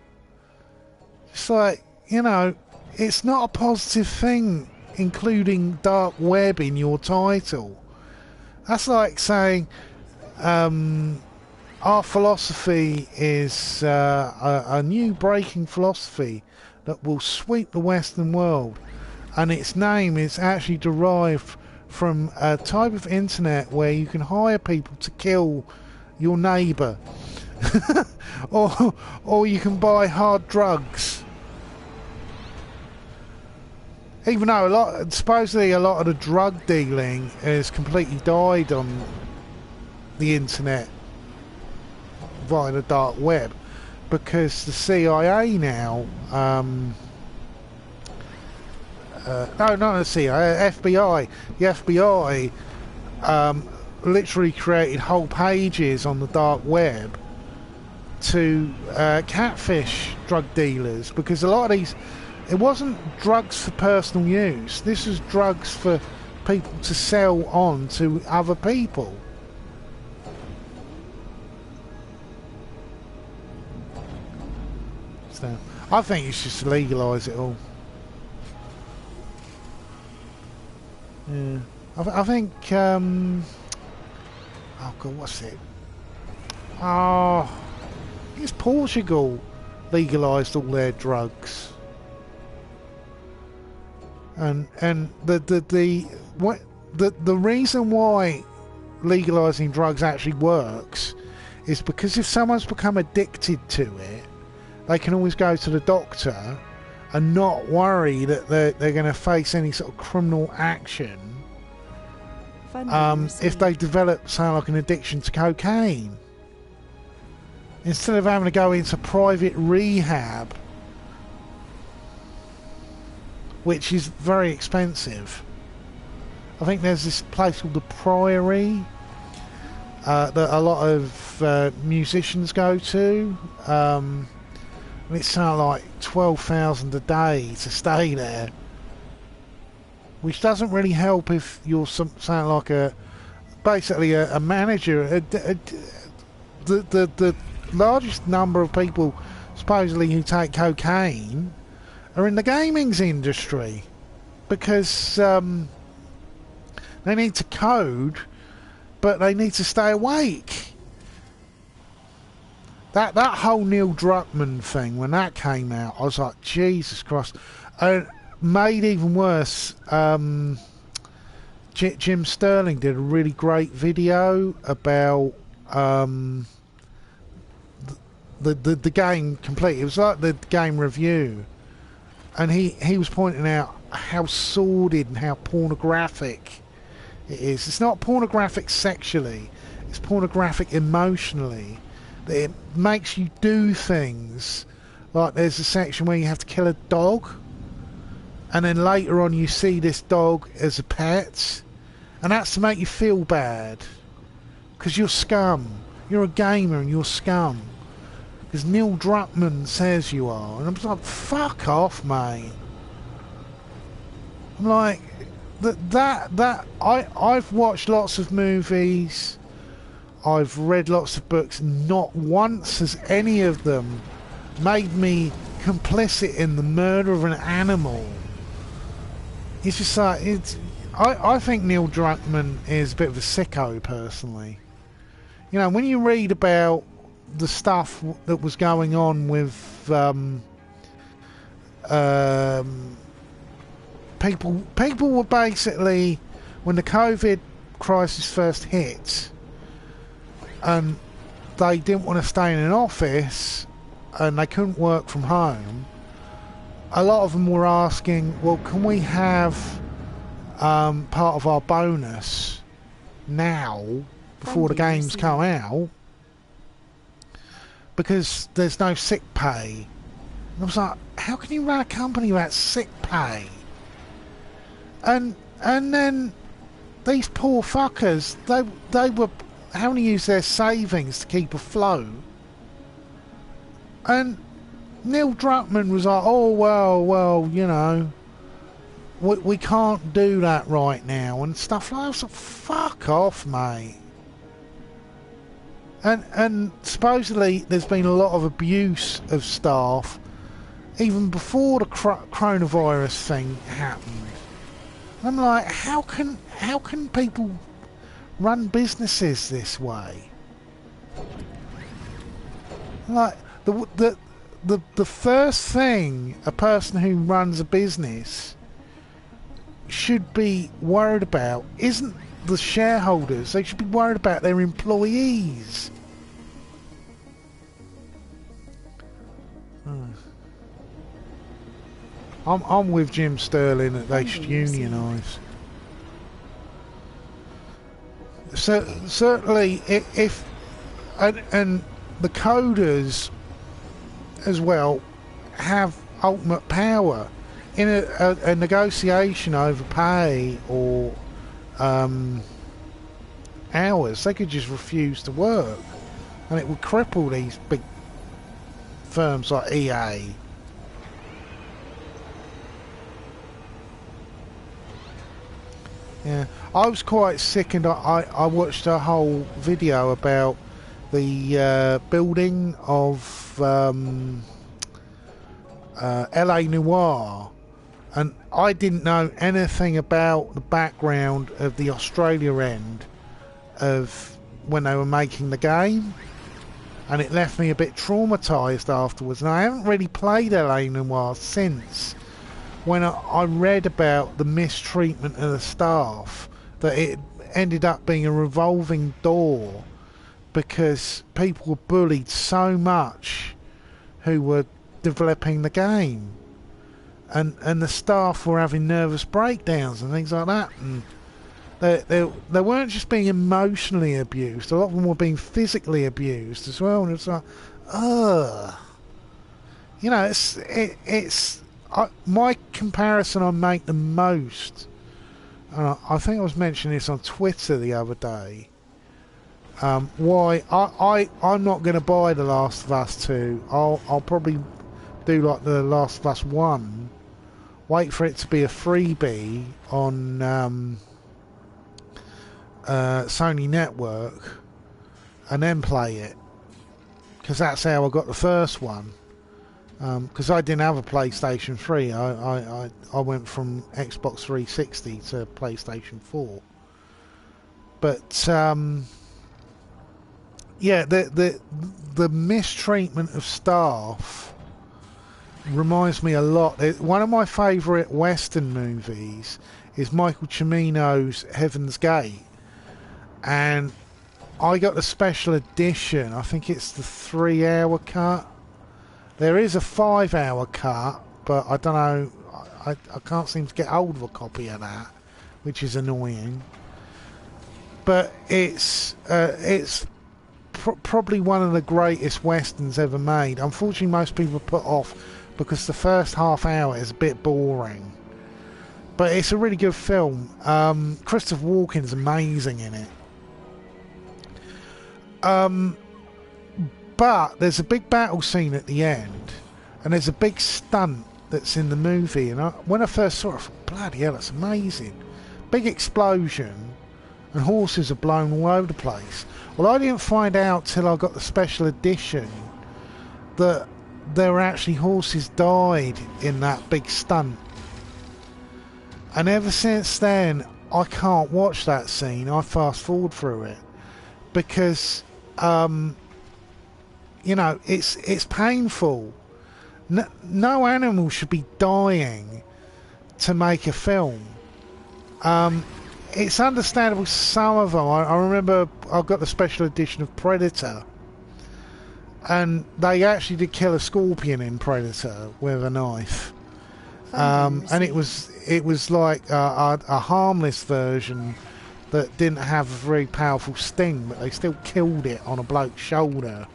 It's like, you know, it's not a positive thing, including dark web in your title. That's like saying our philosophy is a new breaking philosophy that will sweep the Western world, and its name is actually derived from a type of internet where you can hire people to kill your neighbour, or you can buy hard drugs. Even though supposedly a lot of the drug dealing has completely died on the internet via the dark web, because the CIA now, no, not the CIA, FBI. The FBI literally created whole pages on the dark web to catfish drug dealers, because a lot of these, it wasn't drugs for personal use. This was drugs for people to sell on to other people. So, I think you should just legalise it all. Yeah, I think. Oh God, what's it? Oh, I think it's Portugal legalised all their drugs, and the reason why legalising drugs actually works is because if someone's become addicted to it, they can always go to the doctor and not worry that they're going to face any sort of criminal action if they develop, say, like an addiction to cocaine. Instead of having to go into private rehab, which is very expensive. I think there's this place called the Priory that a lot of musicians go to. It's something like $12,000 a day to stay there, which doesn't really help if you're something like basically a manager. The largest number of people supposedly who take cocaine are in the gaming industry, because they need to code, but they need to stay awake. That whole Neil Druckmann thing, when that came out, I was like, Jesus Christ. Made even worse, Jim Sterling did a really great video about the game completely. It was like the game review, and he was pointing out how sordid and how pornographic it is. It's not pornographic sexually, it's pornographic emotionally. It makes you do things like there's a section where you have to kill a dog, and then later on you see this dog as a pet, and that's to make you feel bad because you're scum. You're a gamer and you're scum because Neil Druckmann says you are. And I'm just like, fuck off, mate. I'm like, I've watched lots of movies, I've read lots of books, not once has any of them made me complicit in the murder of an animal. It's just like, I think Neil Druckmann is a bit of a sicko, personally. You know, when you read about the stuff that was going on with people were basically, when the COVID crisis first hit, and they didn't want to stay in an office and they couldn't work from home, a lot of them were asking, well, can we have part of our bonus now before the games come out, because there's no sick pay. And I was like, how can you run a company without sick pay? And then these poor fuckers, they were having to use their savings to keep afloat. And Neil Druckmann was like, oh, well, you know, we can't do that right now and stuff like that. I was like, fuck off, mate. And supposedly there's been a lot of abuse of staff even before the coronavirus thing happened. I'm like, how can people run businesses this way? Like, the first thing a person who runs a business should be worried about isn't the shareholders. They should be worried about their employees. I'm with Jim Sterling that they should unionise. So certainly, if and the coders as well have ultimate power in a negotiation over pay or hours. They could just refuse to work, and it would cripple these big firms like EA. Yeah, I was quite sick, and I watched a whole video about the building of LA Noire, and I didn't know anything about the background of the Australia end of when they were making the game, and it left me a bit traumatised afterwards, and I haven't really played LA Noire since. When I read about the mistreatment of the staff, that it ended up being a revolving door because people were bullied so much who were developing the game, and the staff were having nervous breakdowns and things like that, and they weren't just being emotionally abused, a lot of them were being physically abused as well, and it's like, you know, it's my comparison I make the most, I think I was mentioning this on Twitter the other day, why I'm not going to buy The Last of Us 2. I'll probably do like The Last of Us 1, wait for it to be a freebie on Sony Network, and then play it, because that's how I got the first one. Because I didn't have a PlayStation 3, I went from Xbox 360 to PlayStation 4. But yeah, the mistreatment of staff reminds me a lot. One of my favourite Western movies is Michael Cimino's Heaven's Gate, and I got the special edition. I think it's the 3-hour cut. There is a 5-hour cut, but I don't know, I can't seem to get hold of a copy of that, which is annoying. But it's probably one of the greatest westerns ever made. Unfortunately, most people are put off because the first half hour is a bit boring. But it's a really good film. Christopher Walken is amazing in it. But there's a big battle scene at the end, and there's a big stunt that's in the movie, and when I first saw it, I thought, bloody hell, that's amazing. Big explosion, and horses are blown all over the place. Well, I didn't find out till I got the special edition that there were actually horses died in that big stunt. And ever since then, I can't watch that scene. I fast forward through it, because you know, it's painful. No animal should be dying to make a film. It's understandable some of them. I remember I got the special edition of Predator, And they actually did kill a scorpion in Predator with a knife. And it was like a harmless version that didn't have a very powerful sting, but they still killed it on a bloke's shoulder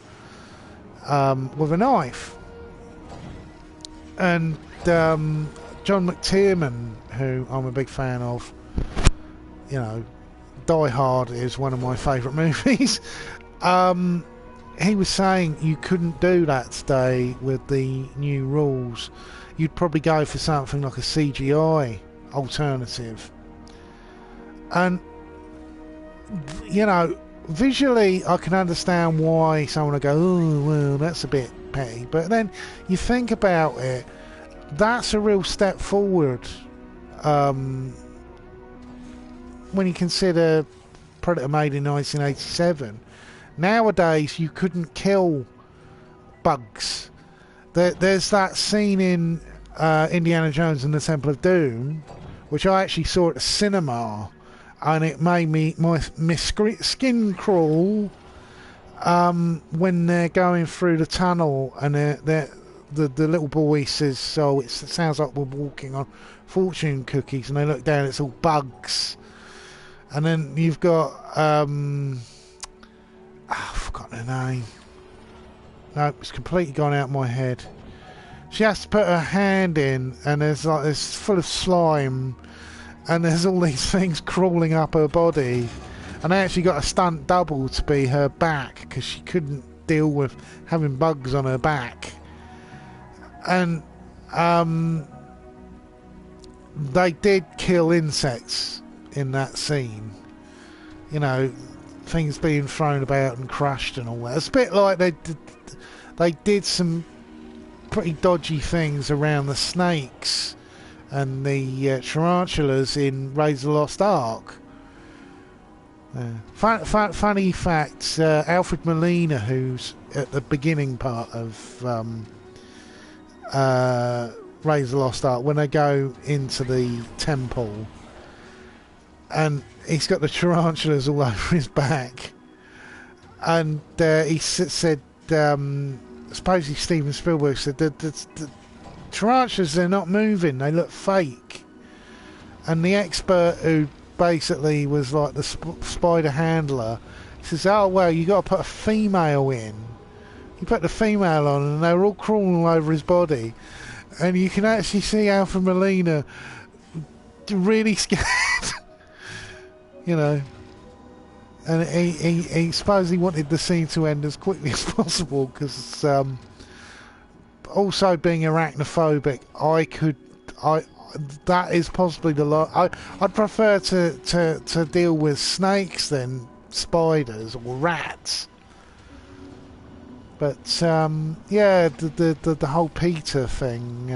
with a knife. And John McTiernan, who I'm a big fan of, you know, Die Hard is one of my favourite movies. He was saying you couldn't do that today with the new rules. You'd probably go for something like a CGI alternative. And, you know, visually I can understand why someone would go, oh, well, that's a bit petty. But then you think about it, that's a real step forward when you consider Predator made in 1987. Nowadays you couldn't kill bugs. There's that scene in Indiana Jones and the Temple of Doom, which I actually saw at the cinema, and it made my skin crawl when they're going through the tunnel and the little boy says, "Oh, it sounds like we're walking on fortune cookies," and they look down, it's all bugs. And then you've got I've forgotten her name. No, it's completely gone out of my head. She has to put her hand in, and there's like it's full of slime, and there's all these things crawling up her body. And they actually got a stunt double to be her back because she couldn't deal with having bugs on her back. And they did kill insects in that scene. You know, things being thrown about and crushed and all that. It's a bit like they did some pretty dodgy things around the snakes and the tarantulas in Raiders of the Lost Ark. Funny fact, Alfred Molina, who's at the beginning part of Raiders of the Lost Ark, when they go into the temple, and he's got the tarantulas all over his back, and he said, supposedly Steven Spielberg said that the tarantulas, they're not moving, they look fake. And the expert who basically was like the spider handler, he says, oh well, you got to put a female in. You put the female on and they were all crawling all over his body, and you can actually see Alfred Molina really scared. You know, and he supposedly wanted the scene to end as quickly as possible because also being arachnophobic, that is possibly the lot. I'd prefer to deal with snakes than spiders or rats. But yeah, the whole PETA thing,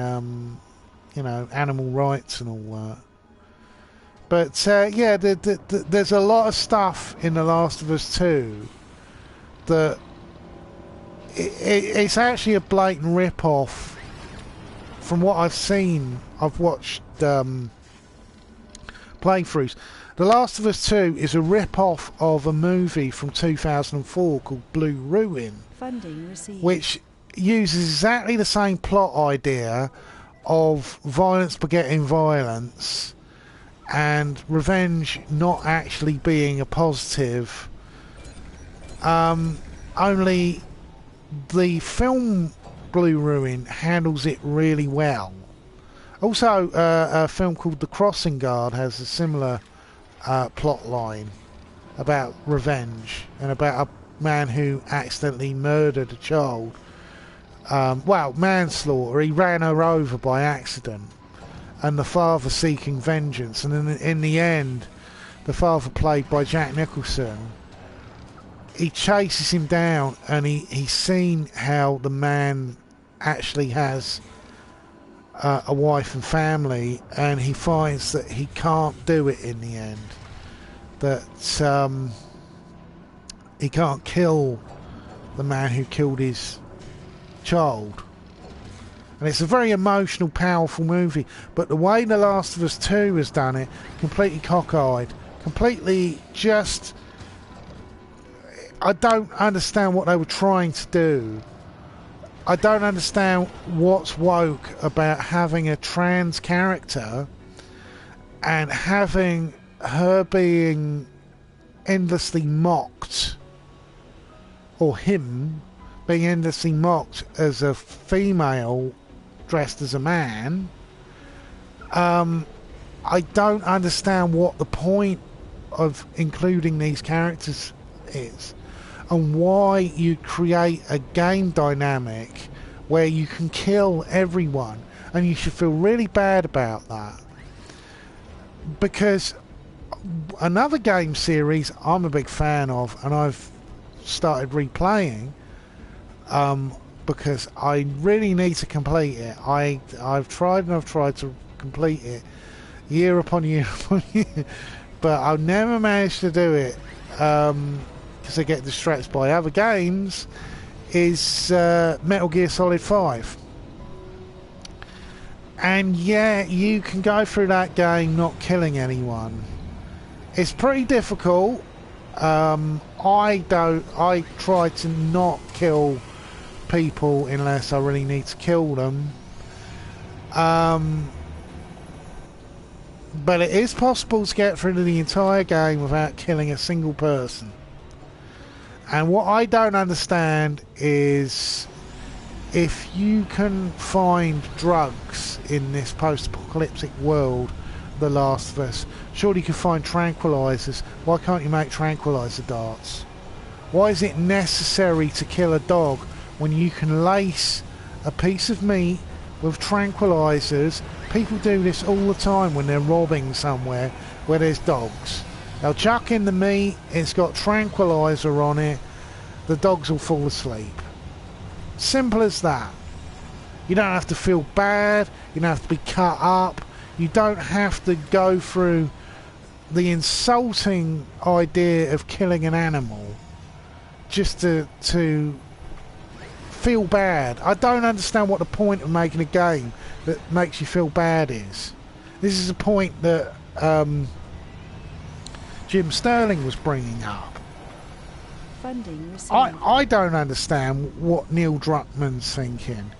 you know, animal rights and all that. But yeah, there's a lot of stuff in The Last of Us 2 that it's actually a blatant rip-off. From what I've seen, I've watched playthroughs. The Last of Us 2 is a rip-off of a movie from 2004 called Blue Ruin, Funding received. which uses exactly the same plot idea of violence begetting violence, and revenge not actually being a positive. Only the film Blue Ruin handles it really well. Also, a film called The Crossing Guard has a similar plot line about revenge and about a man who accidentally murdered a child. Well, manslaughter. He ran her over by accident, and the father seeking vengeance, and in the end, the father, played by Jack Nicholson, he chases him down, and he's seen how the man actually has a wife and family, and he finds that he can't do it in the end, that he can't kill the man who killed his child. And it's a very emotional, powerful movie. But the way The Last of Us 2 has done it, completely cockeyed, completely just... I don't understand what they were trying to do. I don't understand what's woke about having a trans character and having her being endlessly mocked, or him being endlessly mocked as a female dressed as a man. I don't understand what the point of including these characters is, and why you create a game dynamic where you can kill everyone, and you should feel really bad about that. Because another game series I'm a big fan of, and I've started replaying, because I really need to complete it. I've tried to complete it year upon year upon year, but I've never managed to do it because I get distracted by other games. Is Metal Gear Solid 5. And yeah, you can go through that game not killing anyone. It's pretty difficult. I try to not kill people unless I really need to kill them. But it is possible to get through the entire game without killing a single person. And what I don't understand is, if you can find drugs in this post-apocalyptic world, The Last of Us, surely you can find tranquilizers. Why can't you make tranquilizer darts? Why is it necessary to kill a dog when you can lace a piece of meat with tranquilizers? People do this all the time when they're robbing somewhere where there's dogs. They'll chuck in the meat, it's got tranquilizer on it, the dogs will fall asleep. Simple as that. You don't have to feel bad, you don't have to be cut up, you don't have to go through the insulting idea of killing an animal just to feel bad. I don't understand what the point of making a game that makes you feel bad is. This is a point that Jim Sterling was bringing up. Funding received. I don't understand what Neil Druckmann's thinking.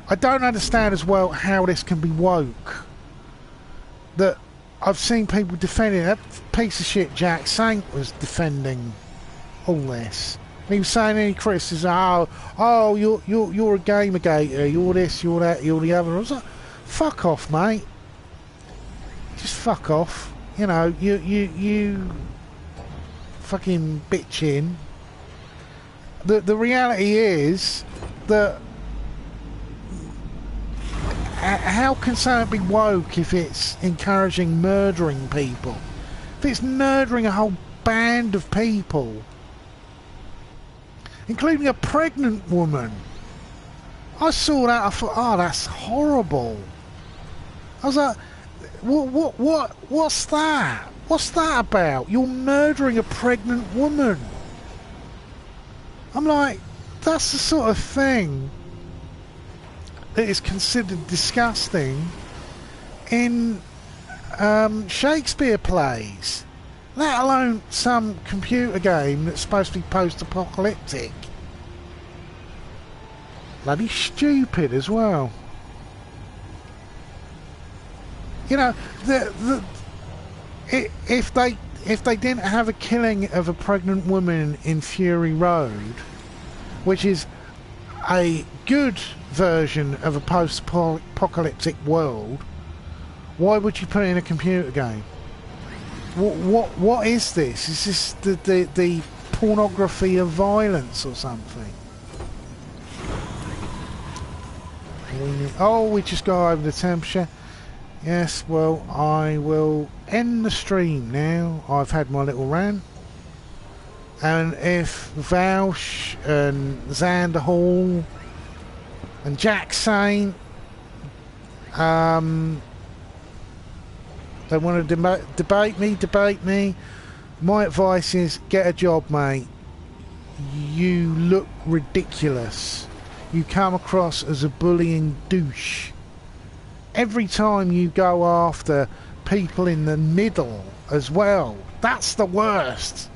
I don't understand as well how this can be woke. That I've seen people defending that piece of shit. Jack Saint was defending all this. He was saying any criticism, oh, you're a gamergator, you're this, you're that, you're the other. I was like, fuck off, mate. Just fuck off. You know, you fucking bitching. The reality is that how can something be woke if it's encouraging murdering people? If it's murdering a whole band of people, including a pregnant woman. I saw that, I thought, oh, that's horrible. I was like, what's that? What's that about? You're murdering a pregnant woman. I'm like, that's the sort of thing that is considered disgusting in Shakespeare plays, let alone some computer game that's supposed to be post-apocalyptic. Bloody stupid as well. You know, if they didn't have a killing of a pregnant woman in Fury Road, which is a good version of a post-apocalyptic world, why would you put it in a computer game? What is this? Is this the pornography of violence or something? We just go over the temperature. Yes, well, I will end the stream now. I've had my little rant. And if Vaush and Xander Hall and Jack Saint they want to debate me, my advice is get a job, mate. You look ridiculous. You come across as a bullying douche. Every time you go after people in the middle as well. That's the worst.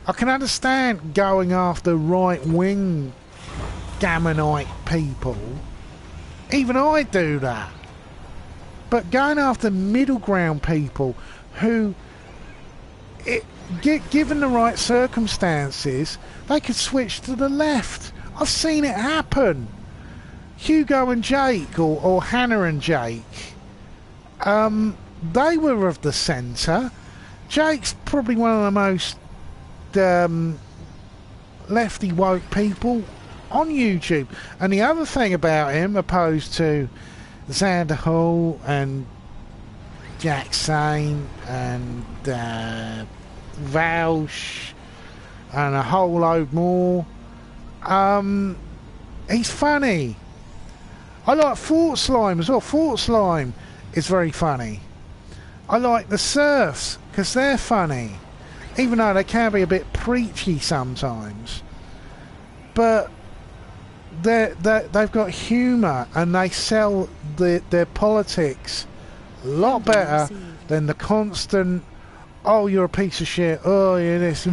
I can understand going after right-wing Gammonite people. Even I do that. But going after middle ground people who, given the right circumstances, they could switch to the left. I've seen it happen. Hugo and Jake, or Hannah and Jake, they were of the centre. Jake's probably one of the most lefty woke people on YouTube. And the other thing about him, opposed to Xander Hall and Jack Sane and Vaush and a whole load more, he's funny. I like Fort Slime as well. Fort Slime is very funny. I like the Surfs because they're funny, even though they can be a bit preachy sometimes. But they've got humour and they sell their politics a lot better than the constant, oh, you're a piece of shit, oh, you're this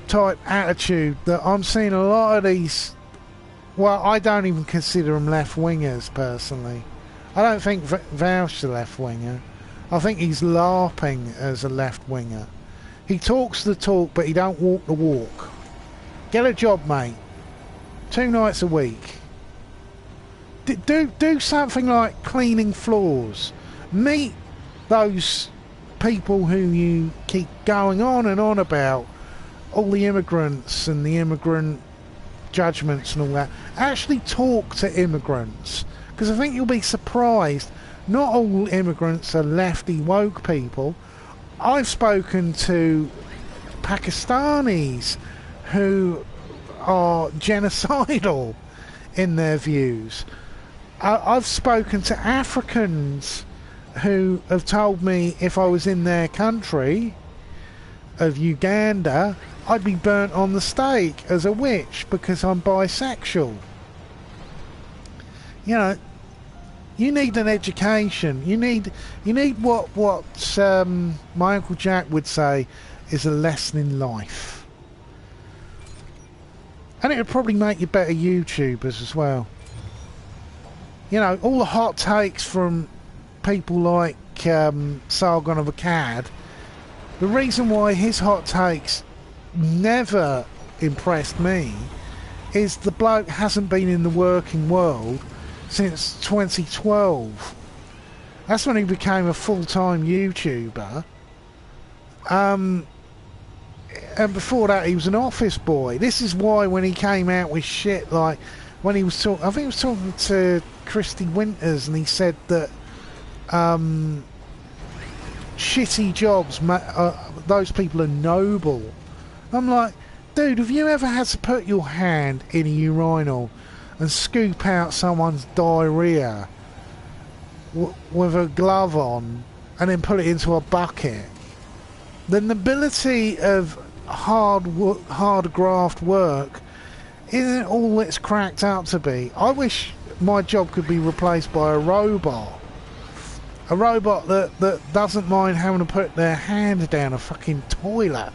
type attitude that I'm seeing a lot of these. Well, I don't even consider them left-wingers, personally. I don't think Vaush's a left-winger. I think he's LARPing as a left-winger. He talks the talk, but he don't walk the walk. Get a job, mate. 2 nights a week. Do something like cleaning floors. Meet those people who you keep going on and on about. All the immigrants and the immigrant judgments and all that. Actually talk to immigrants, because I think you'll be surprised. Not all immigrants are lefty woke people. I've spoken to Pakistanis who are genocidal in their views. I've spoken to Africans who have told me if I was in their country of Uganda, I'd be burnt on the stake as a witch because I'm bisexual. You know, you need an education. You need what my Uncle Jack would say is a lesson in life. And it would probably make you better YouTubers as well. You know, all the hot takes from people like Sargon of Akkad. The reason why his hot takes never impressed me is the bloke hasn't been in the working world since 2012. That's when he became a full-time YouTuber. And before that he was an office boy. This is why when he came out with shit like when he was talking, I think he was talking to Christy Winters, and he said that shitty jobs, those people are noble. I'm like, dude, have you ever had to put your hand in a urinal and scoop out someone's diarrhea with a glove on and then put it into a bucket? The nobility of hard graft work isn't all it's cracked up to be. I wish my job could be replaced by a robot. A robot that doesn't mind having to put their hand down a fucking toilet.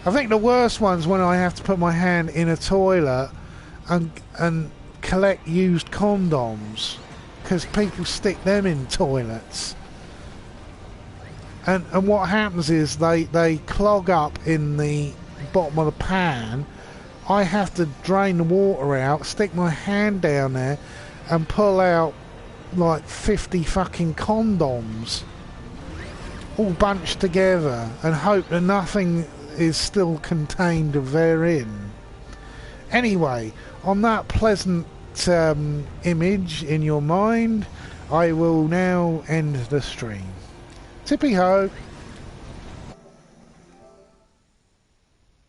I think the worst one's when I have to put my hand in a toilet and collect used condoms, because people stick them in toilets. And what happens is they clog up in the bottom of the pan. I have to drain the water out, stick my hand down there and pull out like 50 fucking condoms all bunched together and hope that nothing is still contained therein. Anyway, on that pleasant image in your mind, I will now end the stream. Tippy ho!